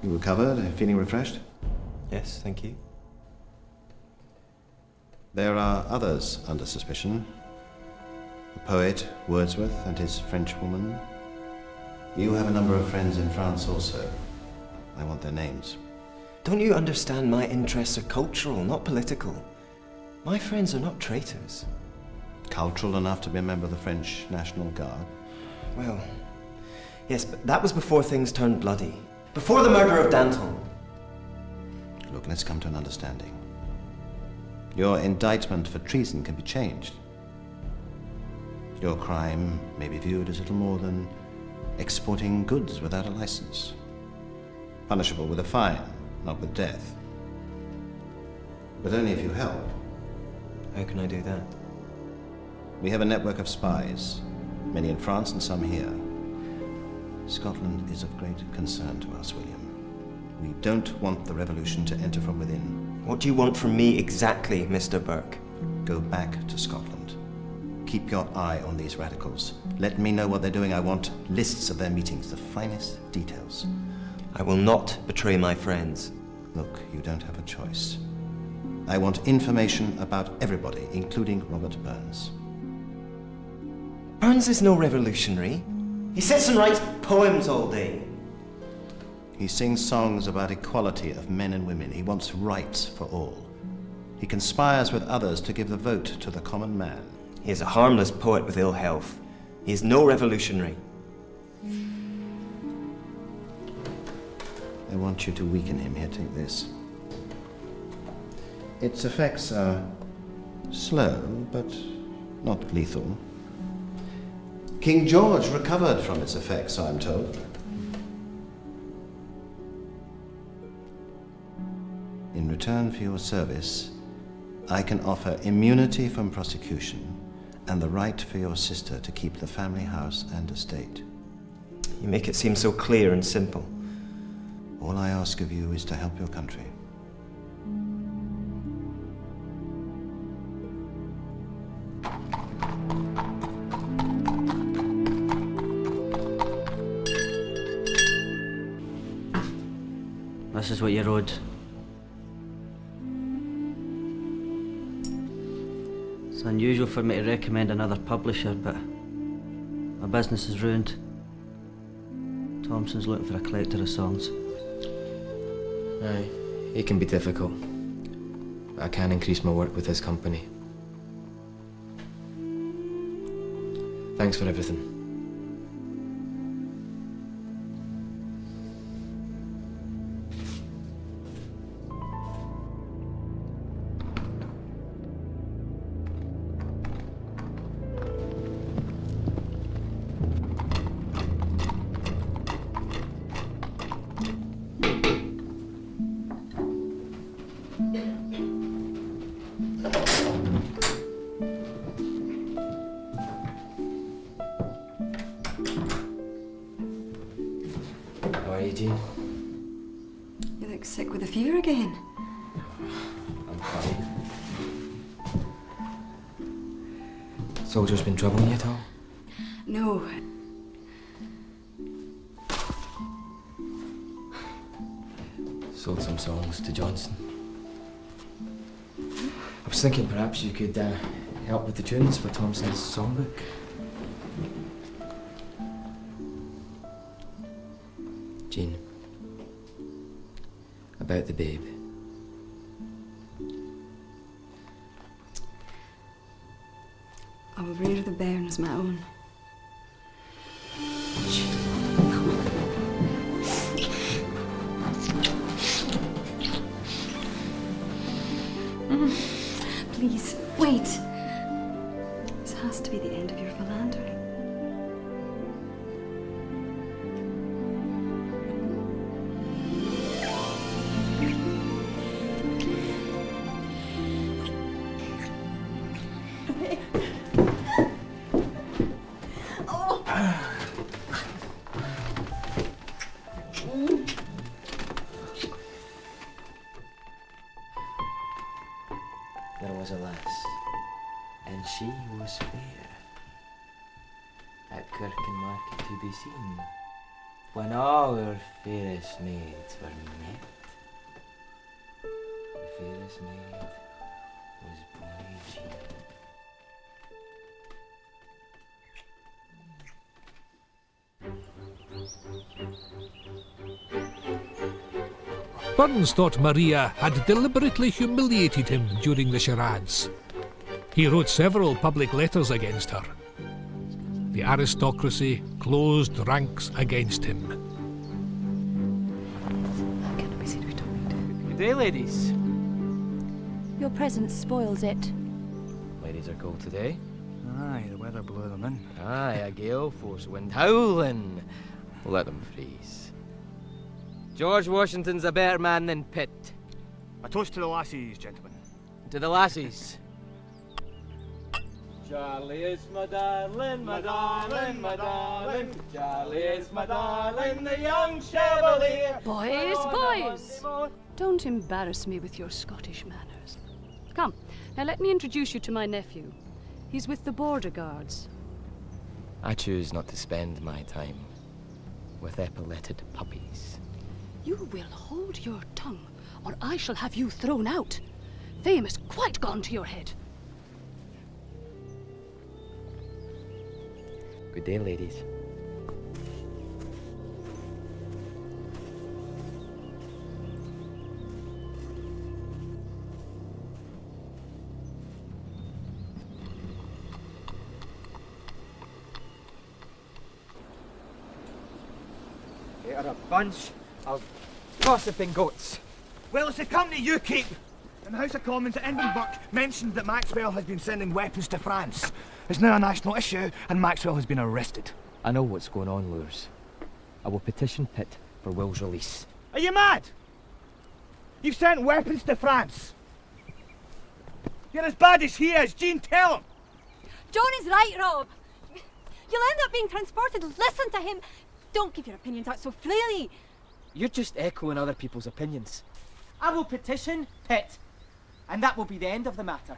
You recovered? Feeling refreshed? Yes, thank you. There are others under suspicion. The poet, Wordsworth, and his Frenchwoman. You have a number of friends in France also. I want their names. Don't you understand my interests are cultural, not political? My friends are not traitors. Cultural enough to be a member of the French National Guard? Well, yes, but that was before things turned bloody. Before the murder of Danton. Look, let's come to an understanding. Your indictment for treason can be changed. Your crime may be viewed as little more than exporting goods without a license. Punishable with a fine, not with death. But only if you help. How can I do that? We have a network of spies, many in France and some here. Scotland is of great concern to us, William. We don't want the revolution to enter from within. What do you want from me exactly, Mr. Burke? Go back to Scotland. Keep your eye on these radicals. Let me know what they're doing. I want lists of their meetings, the finest details. I will not betray my friends. Look, you don't have a choice. I want information about everybody, including Robert Burns. Burns is no revolutionary. He sits and writes poems all day. He sings songs about equality of men and women. He wants rights for all. He conspires with others to give the vote to the common man. He is a harmless poet with ill health. He is no revolutionary. I want you to weaken him. Here, take this. Its effects are slow, but not lethal. King George recovered from its effects, I'm told. In return for your service, I can offer immunity from prosecution and the right for your sister to keep the family house and estate. You make it seem so clear and simple. All I ask of you is to help your country. This is what you wrote. It's unusual for me to recommend another publisher, but my business is ruined. Thompson's looking for a collector of songs. Aye, it can be difficult. But I can increase my work with his company. Thanks for everything. How are you, Jean? You look sick with a fever again. I'm fine. Soldiers been troubling you at all? No. Sold some songs to Johnson. I was thinking perhaps you could help with the tunes for Thompson's songbook. Jean, about the babe. I will rear the bairn as my own. Please, wait. This has to be the end of your philandering. There was a lass, and she was fair, at kirk and market to be seen, when all our fairest maids were met. The fairest maid was bonny Jean. Burns thought Maria had deliberately humiliated him during the charades. He wrote several public letters against her. The aristocracy closed ranks against him. Good day, ladies. Your presence spoils it. Ladies are cold today. Aye, the weather blew them in. Aye, a gale force wind howling. Let them freeze. George Washington's a better man than Pitt. A toast to the lassies, gentlemen. To the lassies. Charlie is my darling, my darling, my darling. Charlie is my darling, the young Chevalier. Boys! Don't embarrass me with your Scottish manners. Come, now let me introduce you to my nephew. He's with the Border Guards. I choose not to spend my time with epauletted puppies. You will hold your tongue, or I shall have you thrown out. Fame is quite gone to your head. Good day, ladies. They are a bunch of gossiping goats. Well, it's the company you keep. And the House of Commons at Edinburgh mentioned that Maxwell has been sending weapons to France. It's now a national issue, and Maxwell has been arrested. I know what's going on, Lures. I will petition Pitt for Will's release. Are you mad? You've sent weapons to France. You're as bad as he is. Jean, tell him. John is right, Rob. You'll end up being transported. Listen to him. Don't give your opinions out so freely. You're just echoing other people's opinions. I will petition Pitt, and that will be the end of the matter.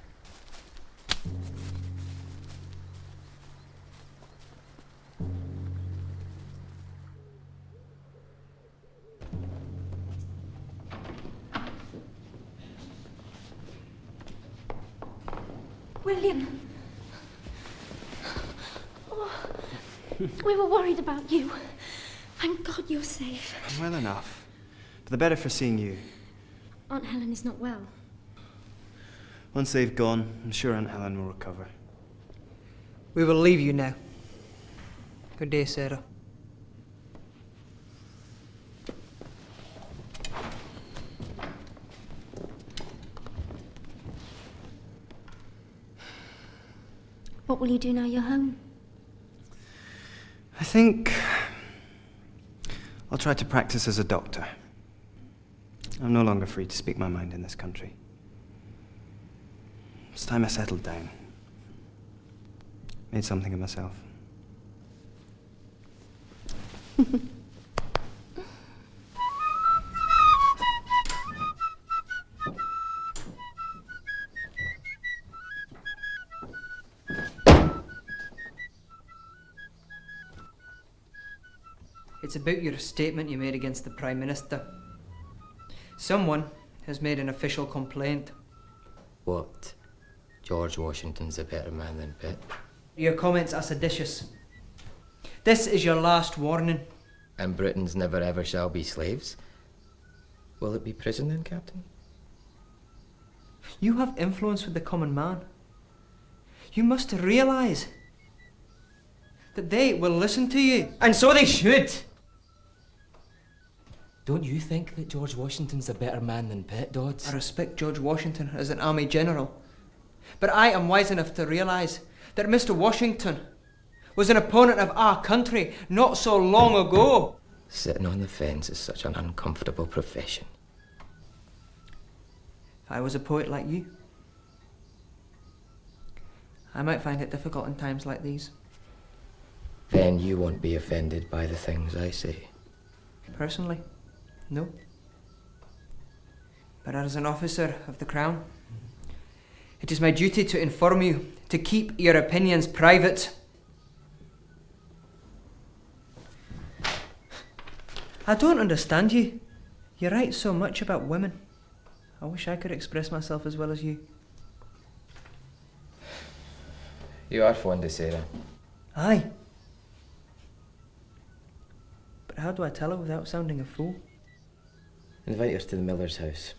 William. Oh, we were worried about you. Thank God you're safe. I'm well enough. But the better for seeing you. Aunt Helen is not well. Once they've gone, I'm sure Aunt Helen will recover. We will leave you now. Good day, Sarah. What will you do now you're home? I think I'll try to practice as a doctor. I'm no longer free to speak my mind in this country. It's time I settled down. Made something of myself. It's about your statement you made against the Prime Minister. Someone has made an official complaint. What? George Washington's a better man than Pitt? Your comments are seditious. This is your last warning. And Britons never ever shall be slaves? Will it be prison then, Captain? You have influence with the common man. You must realise that they will listen to you, and so they should. Don't you think that George Washington's a better man than Pitt, Dodds? I respect George Washington as an army general, but I am wise enough to realise that Mr. Washington was an opponent of our country not so long ago. Sitting on the fence is such an uncomfortable profession. If I was a poet like you, I might find it difficult in times like these. Then you won't be offended by the things I say. Personally, no. But as an officer of the Crown, it is my duty to inform you to keep your opinions private. I don't understand you. You write so much about women. I wish I could express myself as well as you. You are fond of Sarah. Aye. But how do I tell her without sounding a fool? Invite her to the miller's house.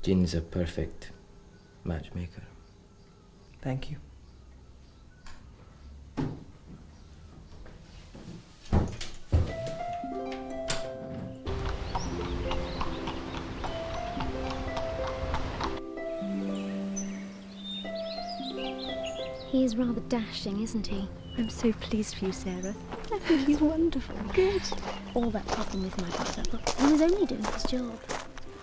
Jean's a perfect matchmaker. Thank you. He is rather dashing, isn't he? I'm so pleased for you, Sarah. I think he's wonderful. Good. All that problem with my brother, but he was only doing his job.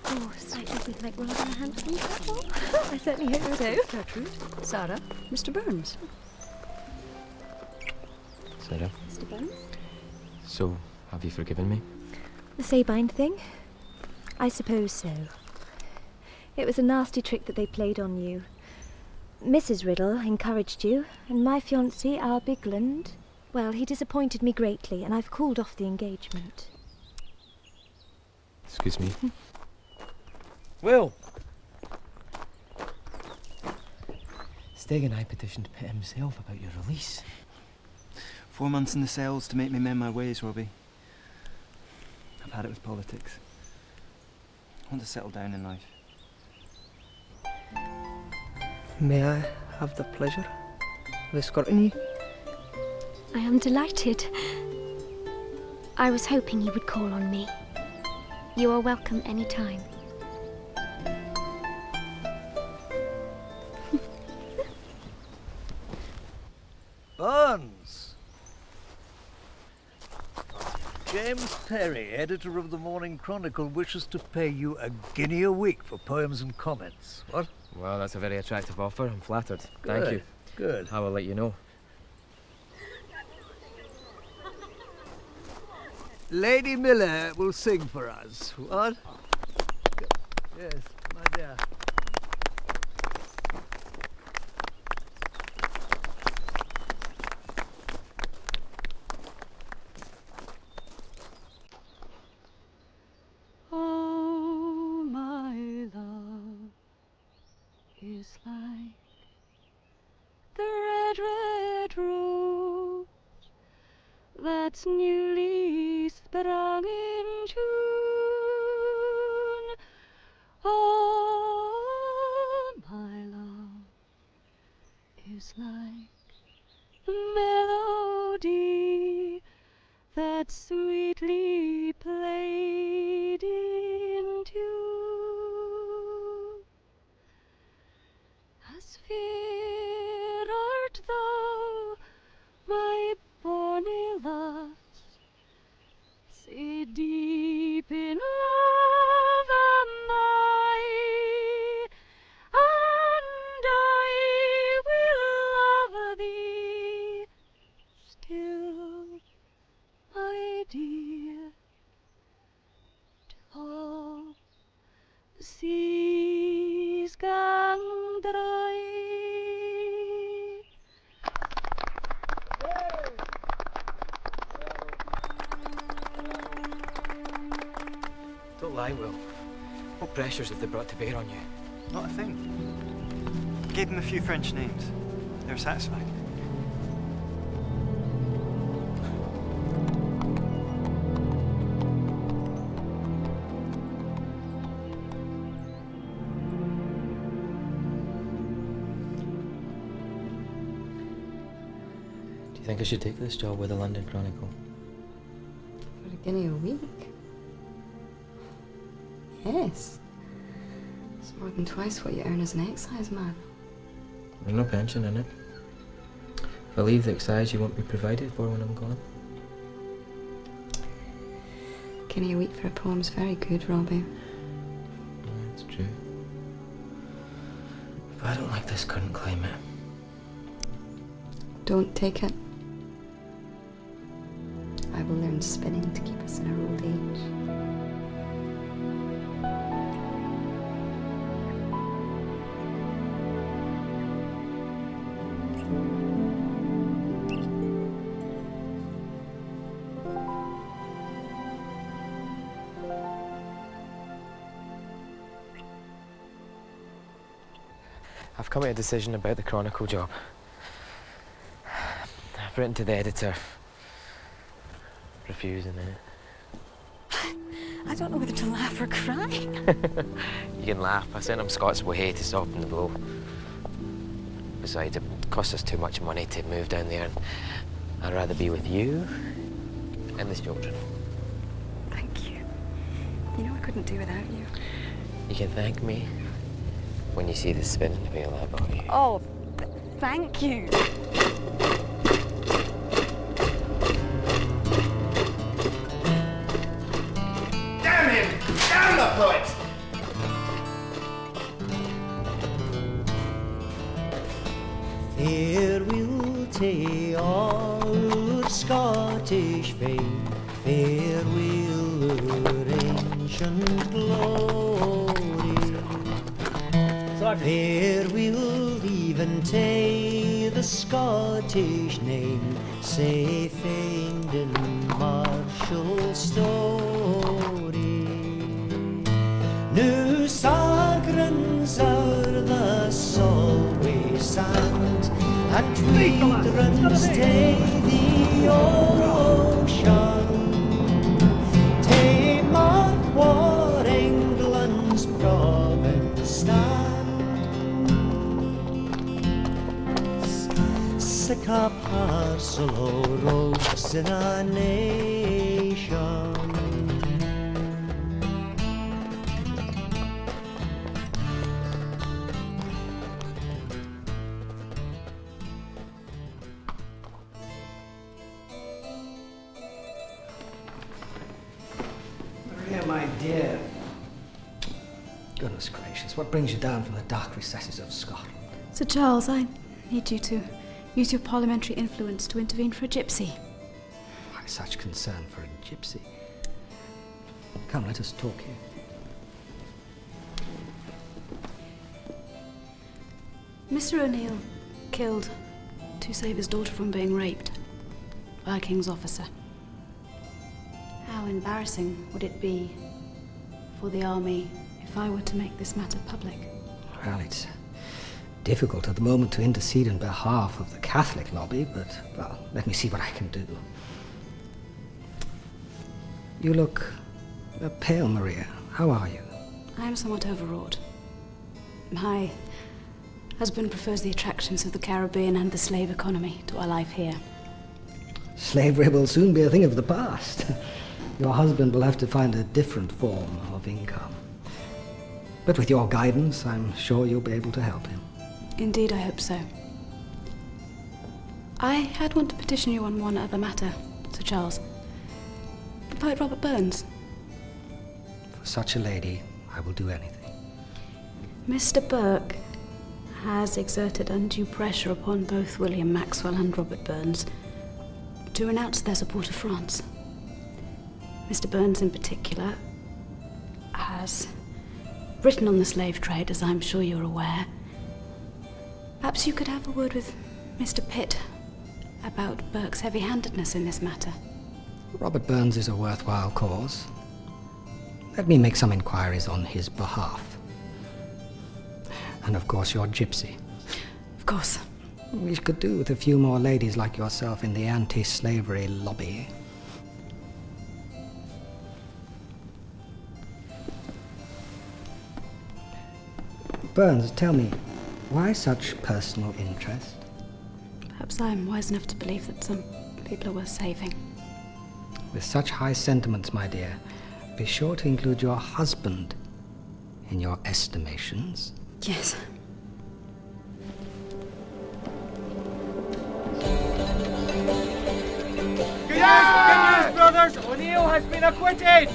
Oh, I think we'd make rather a handsome couple. I certainly hope so. Gertrude, Sarah, Mr. Burns. Sarah? Mr. Burns? So, have you forgiven me? The Sabine thing? I suppose so. It was a nasty trick that they played on you. Mrs. Riddle encouraged you, and my fiancé, our Bigland, well, he disappointed me greatly, and I've called off the engagement. Excuse me. Will! Stegg and I petitioned Pitt himself about your release. 4 months in the cells to make me mend my ways, Robbie. I've had it with politics. I want to settle down in life. May I have the pleasure of escorting you? I am delighted. I was hoping you would call on me. You are welcome any time. Burns! James Perry, editor of the Morning Chronicle, wishes to pay you £1 a week for poems and comments. What? Well, that's a very attractive offer. I'm flattered. Good, Thank you. good. I will let you know. Lady Miller will sing for us. What? Yes, my dear. Oh, my love is like the red, red rose that's newly sprung in June. Oh, my love is like the melody that sweetly played in tune. As fair art thou, my bonny lass, sae deep seas gang dry. Don't lie, Will. What pressures have they brought to bear on you? Not a thing. Gave them a few French names. They were satisfied. Do you think I should take this job with the London Chronicle? For a guinea a week? Yes. It's more than twice what you earn as an excise man. There's no pension in it. If I leave the excise, you won't be provided for when I'm gone. Guinea a week for a poem's very good, Robbie. That's true. But I don't like this current climate. Don't take it. I will learn spinning to keep us in our old age. I've come to a decision about the Chronicle job. I've written to the editor, refusing it. I don't know whether to laugh or cry. You can laugh. I sent him Scott's way to soften the blow. Besides, it costs us too much money to move down there, and I'd rather be with you and the children. Thank you. You know I couldn't do without you. You can thank me when you see the spinning wheel I bought you. Oh, thank you. Damn him! Damn the poet! Farewell to all our Scottish fame, farewell our ancient glory. Farewell even to the Scottish name, safe famed in martial story. New Sagrins are thus always sand, and we runs to the ocean, to mark war England's province stands. Sick a parcel of rogues in a nation. Maria, my dear. Goodness gracious, what brings you down from the dark recesses of Scotland? Sir Charles, I need you to use your parliamentary influence to intervene for a gypsy. Why such concern for a gypsy? Come, let us talk here. Mr. O'Neill killed to save his daughter from being raped by a king's officer. How embarrassing would it be for the army if I were to make this matter public? Well, it's difficult at the moment to intercede in behalf of the Catholic lobby, but, well, let me see what I can do. You look pale, Maria. How are you? I am somewhat overwrought. My husband prefers the attractions of the Caribbean and the slave economy to our life here. Slavery will soon be a thing of the past. Your husband will have to find a different form of income. But with your guidance, I'm sure you'll be able to help him. Indeed, I hope so. I had wanted to petition you on one other matter, Sir Charles. The poet Robert Burns. For such a lady, I will do anything. Mr. Burke has exerted undue pressure upon both William Maxwell and Robert Burns to renounce their support of France. Mr. Burns, in particular, has written on the slave trade, as I'm sure you're aware. Perhaps you could have a word with Mr. Pitt about Burke's heavy-handedness in this matter. Robert Burns is a worthwhile cause. Let me make some inquiries on his behalf. And of course, your gypsy. Of course. We could do with a few more ladies like yourself in the anti-slavery lobby. Burns, tell me, why such personal interest? Perhaps I'm wise enough to believe that some people are worth saving. With such high sentiments, my dear, be sure to include your husband in your estimations. Yes. Good news, brothers! O'Neill has been acquitted!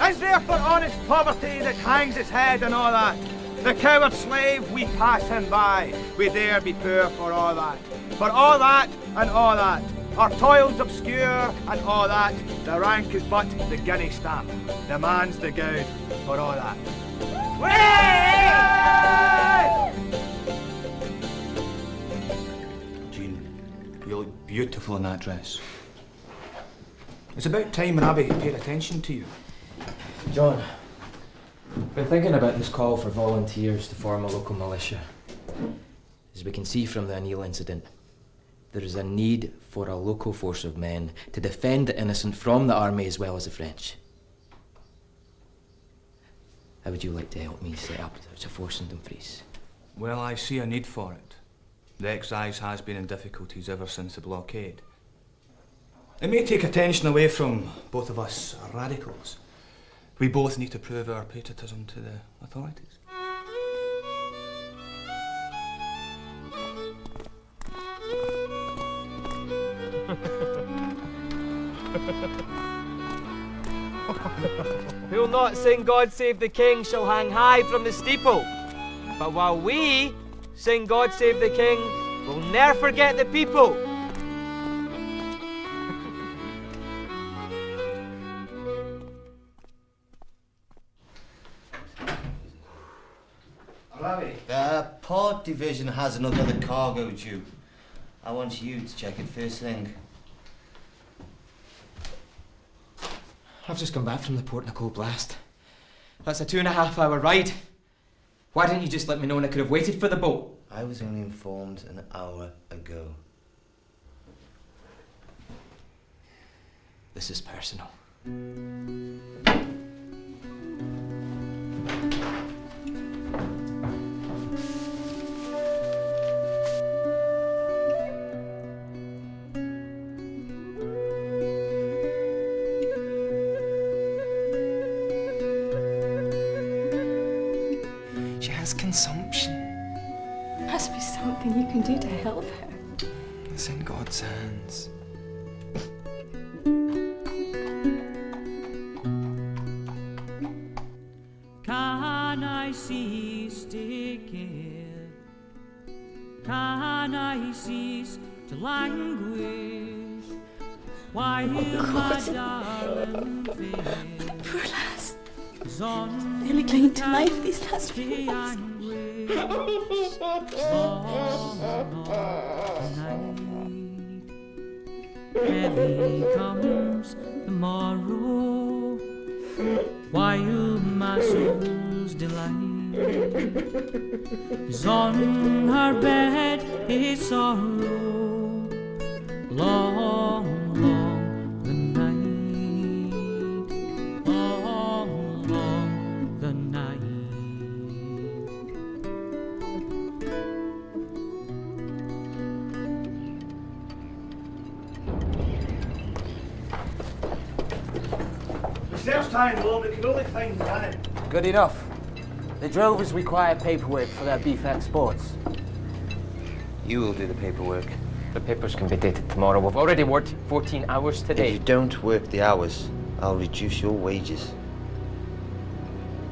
Is there for honest poverty that hangs its head and all that? The coward slave, we pass him by. We dare be poor for all that. For all that and all that. Our toils obscure and all that. The rank is but the guinea stamp. The man's the good for all that. Jean, you look beautiful in that dress. It's about time Robbie paid attention to you. John, I've been thinking about this call for volunteers to form a local militia. As we can see from the O'Neill incident, there is a need for a local force of men to defend the innocent from the army as well as the French. How would you like to help me set up such a force in Dumfries? Well, I see a need for it. The Excise has been in difficulties ever since the blockade. It may take attention away from both of us radicals. We both need to prove our patriotism to the authorities. Who'll not sing God Save the King shall hang high from the steeple. But while we sing God Save the King, we'll ne'er forget the people. Robbie, the port division has another cargo due. I want you to check it first thing. I've just come back from the Port Nicole blast. That's a 2.5-hour ride. Why didn't you just let me know and I could have waited for the boat? I was only informed an hour ago. This is personal. Consumption. Must be something you can do to help her. It's in God's hands. Can I cease to care? Can I cease to languish? While my darling fair Poor lass. is on Nearly clinging to life these last few months. Heavy comes the morrow, while my soul's delight is on her bed is sorrow. Long, long the night, long, long the night. Search time, Lord, we can only find cannon. Good enough. The drovers require paperwork for their beef exports. You will do the paperwork. The papers can be dated tomorrow. We've already worked 14 hours today. If you don't work the hours, I'll reduce your wages.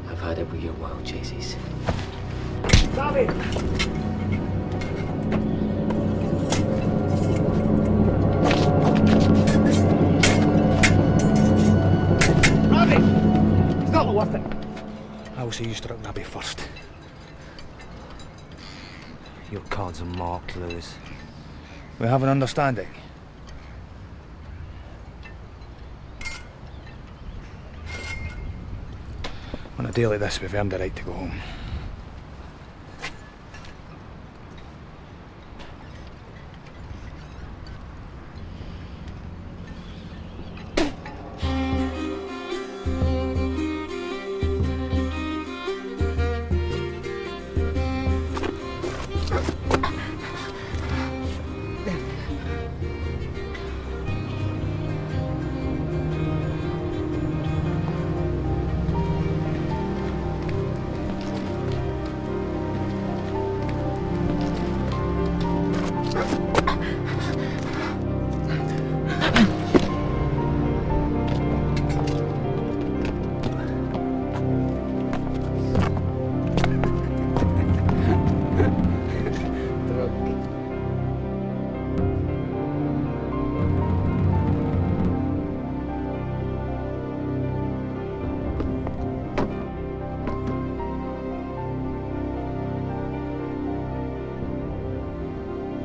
I've had it with your wild chases. Robbie! Robbie! It's not the worth it. I will say you struck Robbie first. Your cards are marked, Lewis. We have an understanding. On a day like this, we've earned the right to go home.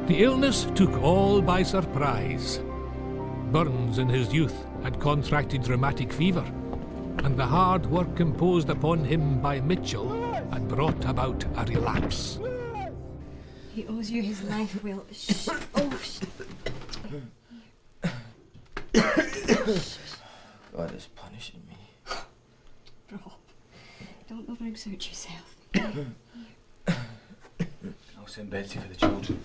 The illness took all by surprise. Burns in his youth had contracted rheumatic fever, and the hard work imposed upon him by Mitchell had brought about a relapse. He owes you his life, Will. Shh. Oh, shh. God is punishing me. Rob, don't overexert yourself. I'll send Betsy for the children.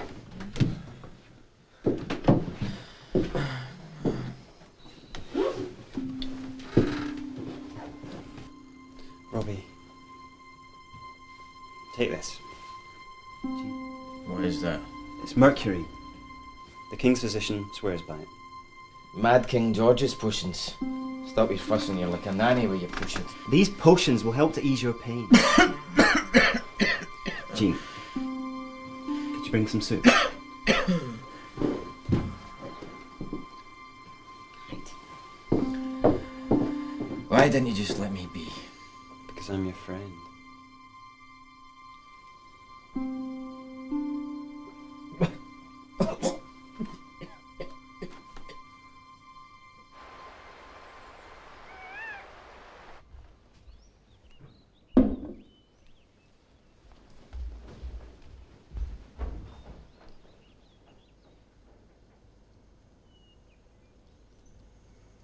Robbie, take this. What is that? It's mercury. The King's physician swears by it. Mad King George's potions. Stop your fussing, you're like a nanny with your potions. These potions will help to ease your pain. Jean, could you bring some soup? Why didn't you just let me be? Because I'm your friend.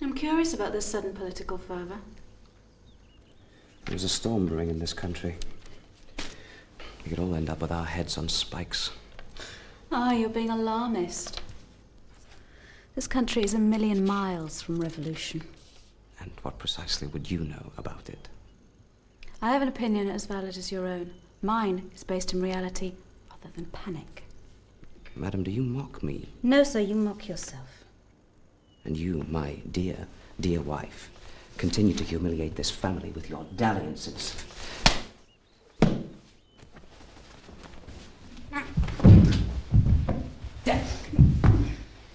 I'm curious about this sudden political fervour. There's a storm brewing in this country. We could all end up with our heads on spikes. Ah, you're being alarmist. This country is a million miles from revolution. And what precisely would you know about it? I have an opinion as valid as your own. Mine is based in reality rather than panic. Madam, do you mock me? No, sir, you mock yourself. And you, my dear, dear wife, continue to humiliate this family with your dalliances.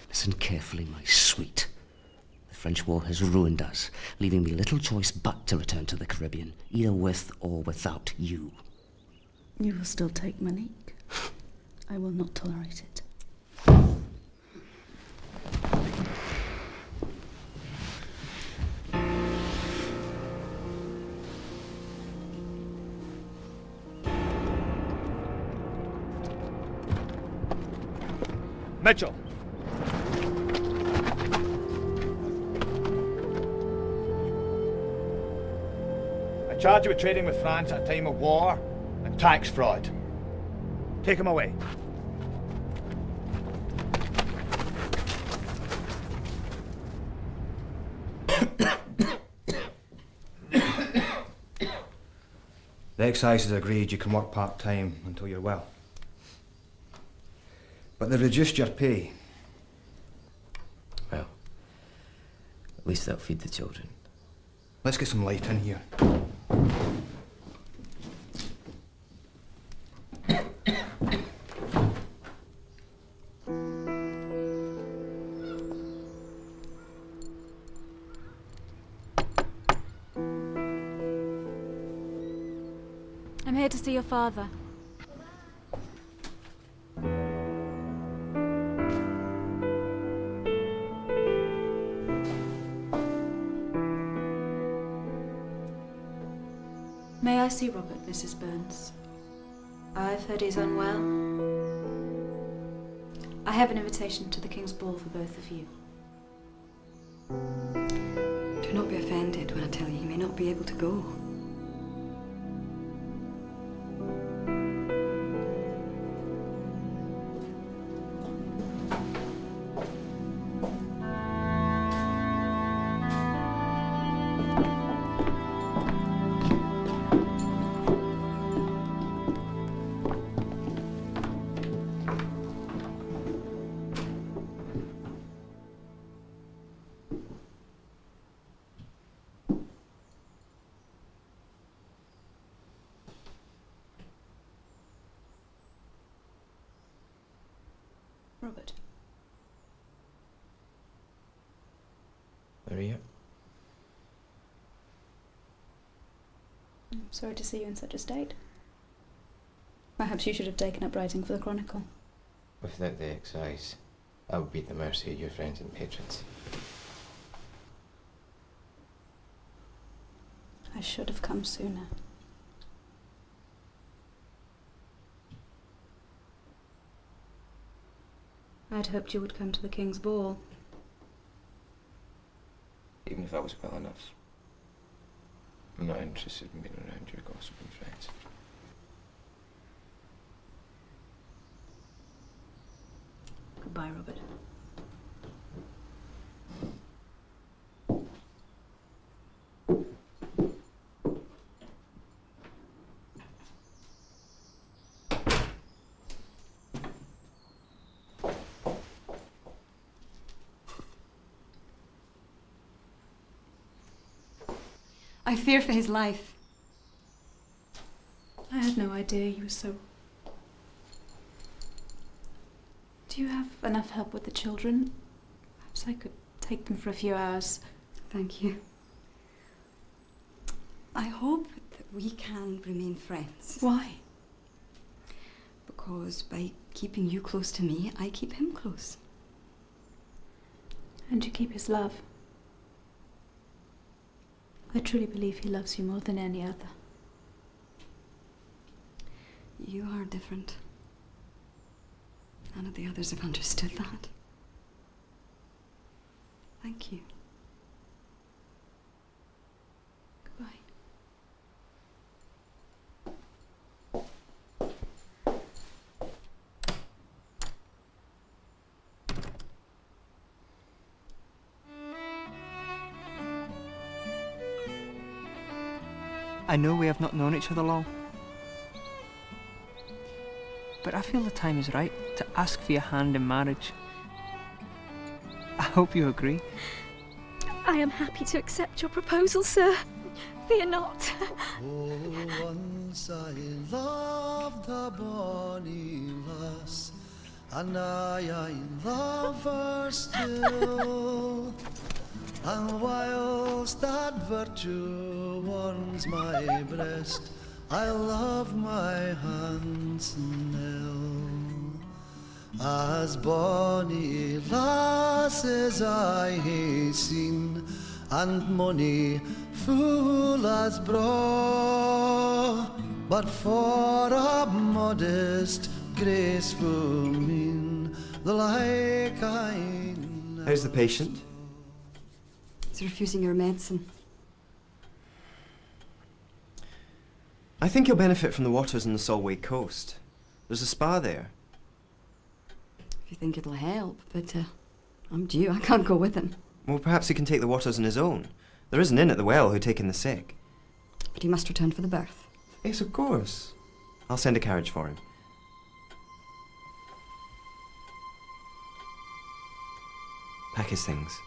Listen carefully, my sweet. The French war has ruined us, leaving me little choice but to return to the Caribbean, either with or without you. You will still take Monique. I will not tolerate it. Mitchell. I charge you with trading with France at a time of war and tax fraud. Take him away. The Excise has agreed you can work part-time until you're well. But they reduced your pay. Well, at least that'll feed the children. Let's get some light in here. to see your father. May I see Robert, Mrs. Burns? I've heard he's unwell. I have an invitation to the King's Ball for both of you. Do not be offended when I tell you he may not be able to go. Robert. Maria? I'm sorry to see you in such a state. Perhaps you should have taken up writing for the Chronicle. Without the Excise, I would be at the mercy of your friends and patrons. I should have come sooner. I'd hoped you would come to the King's Ball. Even if I was well enough, I'm not interested in being around your gossiping friends. Goodbye, Robert. I fear for his life. I had no idea you were so... Do you have enough help with the children? Perhaps I could take them for a few hours. Thank you. I hope that we can remain friends. Why? Because by keeping you close to me, I keep him close. And you keep his love. I truly believe he loves you more than any other. You are different. None of the others have understood that. Thank you. Goodbye. I know we have not known each other long, but I feel the time is right to ask for your hand in marriage. I hope you agree. I am happy to accept your proposal, sir. Fear not. Oh, once I loved a bonny lass, and I love her still. And whilst that virtue warms my breast, I love my handsome Nell. As bonny lasses I hae seen, and money full as braw, but for a modest, graceful mien, the like I never. How's the patient? He's refusing your medicine. I think he'll benefit from the waters on the Solway coast. There's a spa there. If you think it'll help, but I'm due. I can't go with him. Well, perhaps he can take the waters on his own. There is an inn at the well who take in the sick. But he must return for the birth. Yes, of course. I'll send a carriage for him. Pack his things.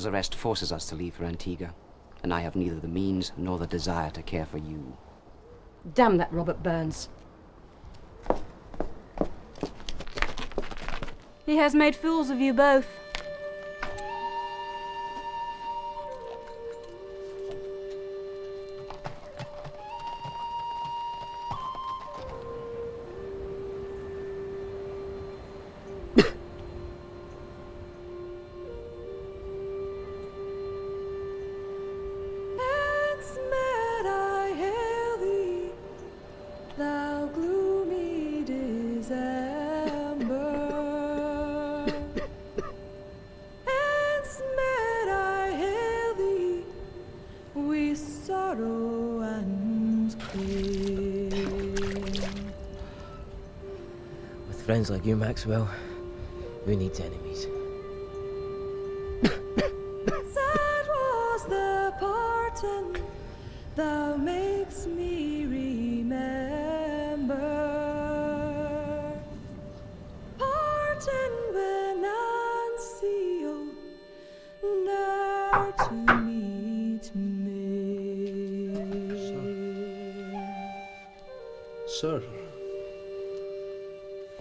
Russel's arrest forces us to leave for Antigua, and I have neither the means nor the desire to care for you. Damn that Robert Burns. He has made fools of you both. Friends like you, Maxwell, who needs enemies? Sad was the parting, thou makes me remember. Parting when Nancy, oh, now to meet me. Sir.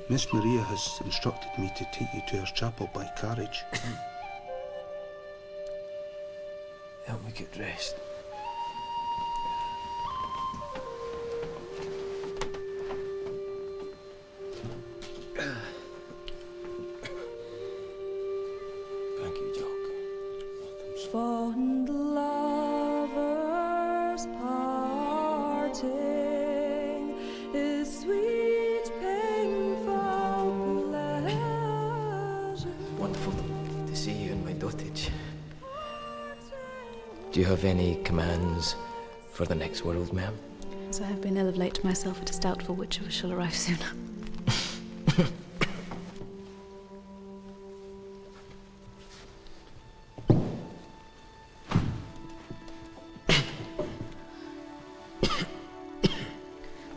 Miss Maria has instructed me to take you to her chapel by carriage. Help me get dressed. Thank you, Jock. Fond lovers parting is sweet, painful pleasure. Wonderful to see you in my dotage. Do you have any commands for the next world, ma'am? As I have been ill of late myself, it is doubtful which of us shall arrive sooner.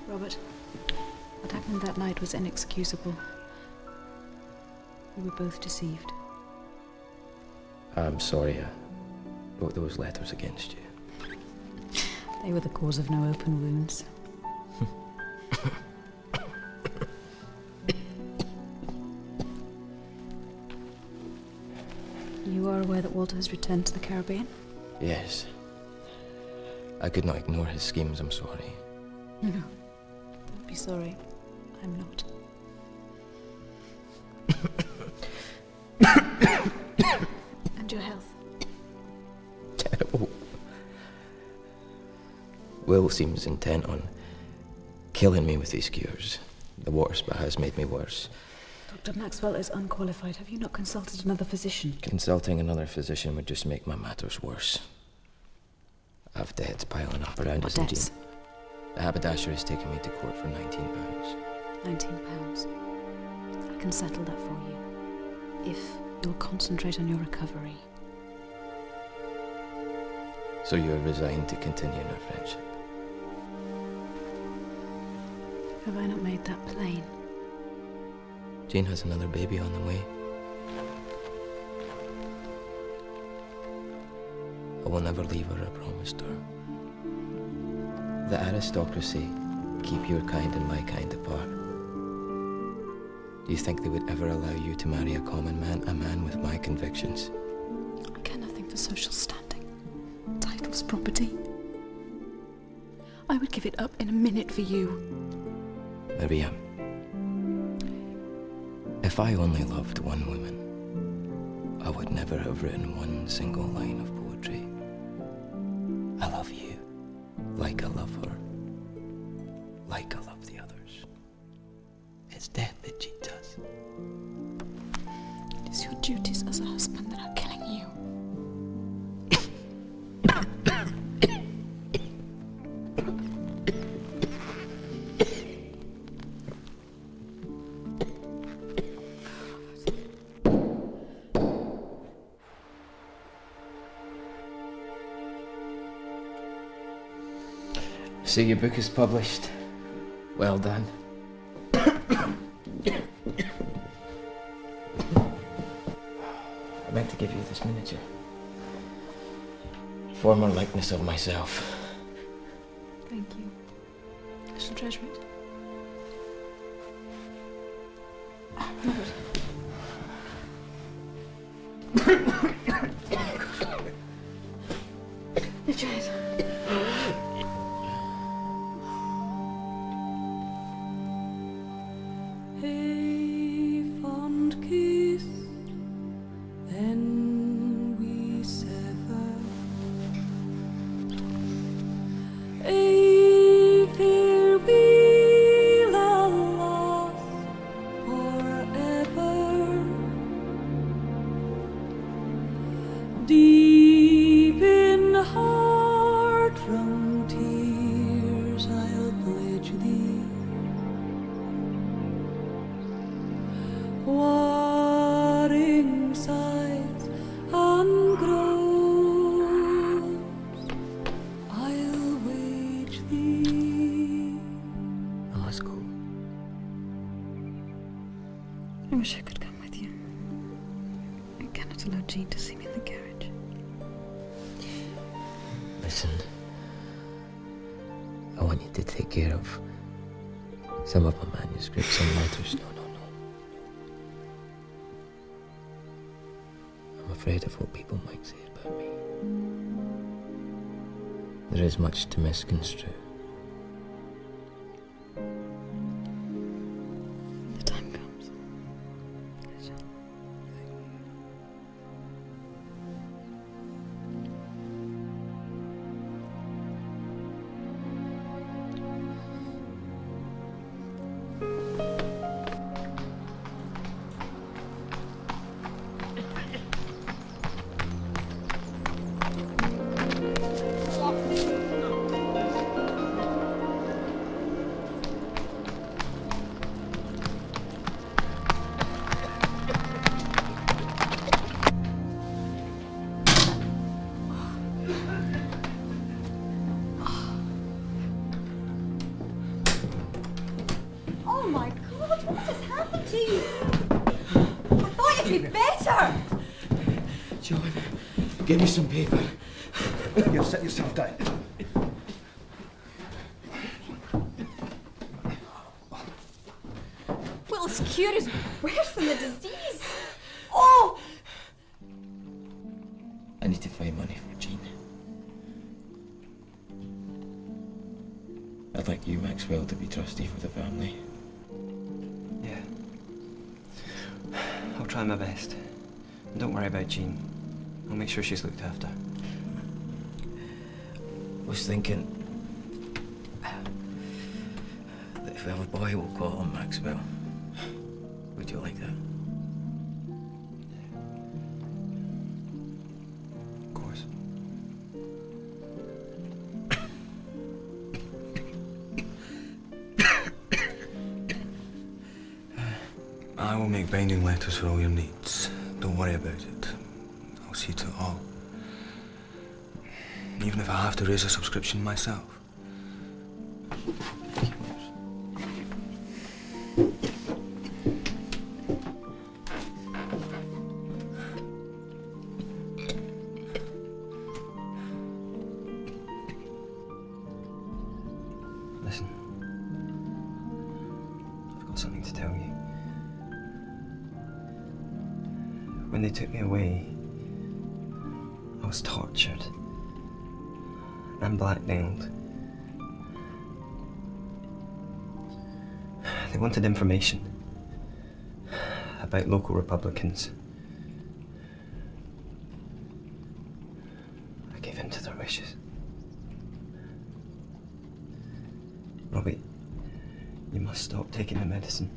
Robert, what happened that night was inexcusable. We were both deceived. I'm sorry I wrote those letters against you. They were the cause of no open wounds. You are aware that Walter has returned to the Caribbean? Yes. I could not ignore his schemes, I'm sorry. No. Don't be sorry. I'm not. And your health? Terrible. Will seems intent on killing me with these cures. The water spa has made me worse. Dr. Maxwell is unqualified. Have you not consulted another physician? Consulting another physician would just make my matters worse. I've debts piling up around us. What debts? The haberdasher is taking me to court for £19. £19. I can settle that for you. If you'll concentrate on your recovery. So you're resigned to continue our friendship? Have I not made that plain? Jane has another baby on the way. I will never leave her, I promised her. The aristocracy keep your kind and my kind apart. Do you think they would ever allow you to marry a common man, a man with my convictions? I care nothing for social standing. Titles, property. I would give it up in a minute for you. Maria, if I only loved one woman, I would never have written one single line of poetry. I love you like I love her, like I love the others. It's death that cheats us. It is your duties as a husband that are killing you. So your book is published. Well done. I meant to give you this miniature. former likeness of myself. Thank you. I shall treasure it. Lift your head. A fond kiss, then we sever. A farewell, alas, forever. Deep in heart-wrung tears, I'll pledge thee. Warring sighs and groans, I'll wage thee. I must go. I wish I could come with you. I cannot allow Jean to see me in the carriage. Listen, I want you to take care of some of my manuscripts and letters. No. I'm afraid of what people might say about me. There is much to misconstrue. The time comes. I shall. Oh my God, what has happened to you? I thought you'd be better. John, give me some paper. Here, sit yourself down. Well, this cure is worse than the disease. Oh! I need to find money for Jean. I'd like you, Maxwell, to be trustee for the family. Yeah. I'll try my best. And don't worry about Jean. I'll make sure she's looked after. I was thinking that if we have a boy, we'll call him Maxwell. Would you like that? Of course. I will make binding letters for all your needs. Don't worry about it. I'll see to it all. Even if I have to raise a subscription myself. Listen. I've got something to tell you. When they took me away, I was tortured and blackmailed. They wanted information about local Republicans. I gave in to their wishes. Robbie, you must stop taking the medicine.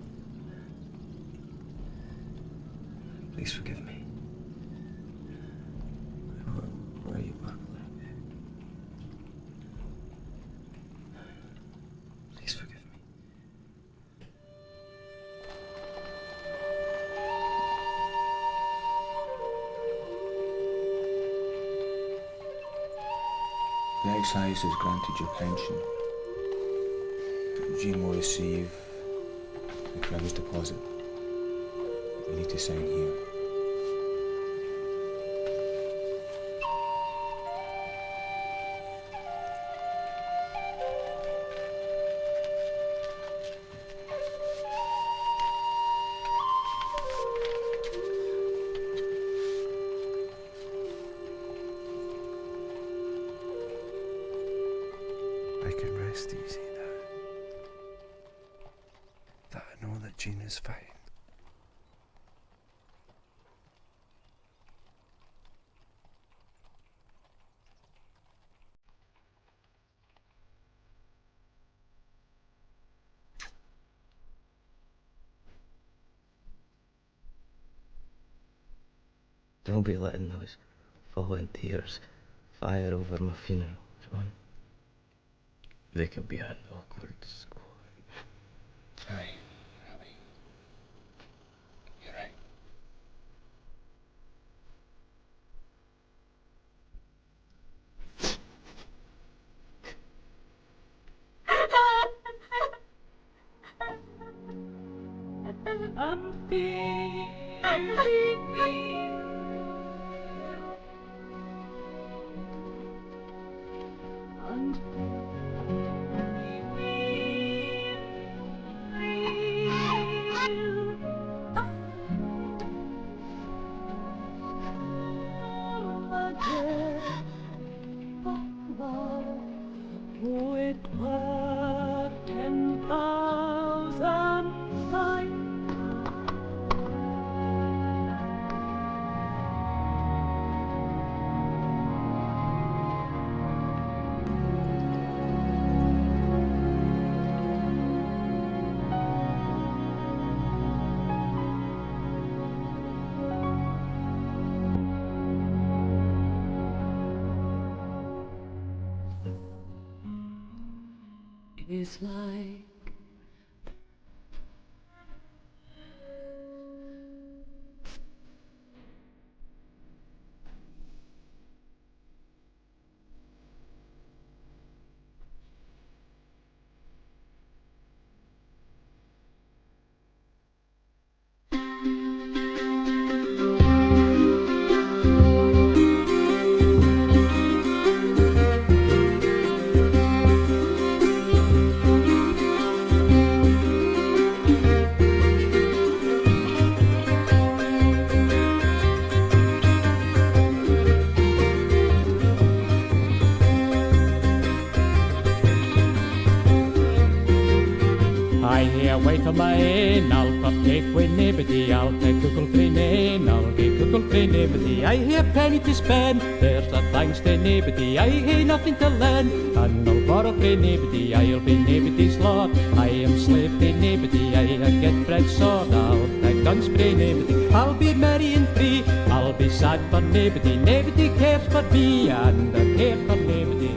Please forgive me. Where are you, Mark? Please forgive me. The Excise has granted your pension. Jean will receive the Crow's deposit. You need to sign here. I can rest easy now. That I know that Jean is fine. Don't be letting those falling tears fire over my funeral, John. They could be an awkward score. Aye, Robbie. You're right. It's like away from my inn, I'll partake with nobody, I'll take Google free name, I'll get Google free nobody. I hear penny to spend, there's a thanks to nobody, I hear nothing to learn, and I'll borrow free nobody, I'll be nobody's lord, I am slave to nobody, I get bread sword, I'll take guns free nobody, I'll be merry and free, I'll be sad for nobody, nobody cares for me, and I care for nobody.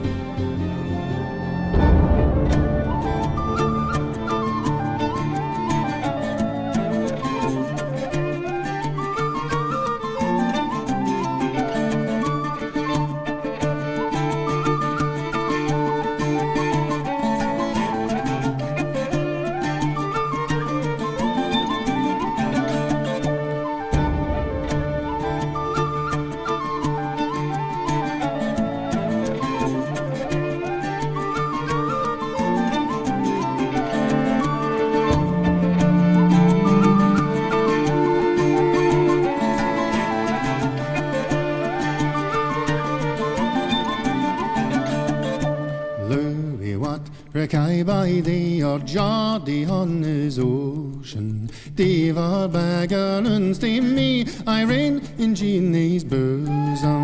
I by thee or Joddy on his ocean, Diva Baggerlands to me, I reign in Jeannie's bosom.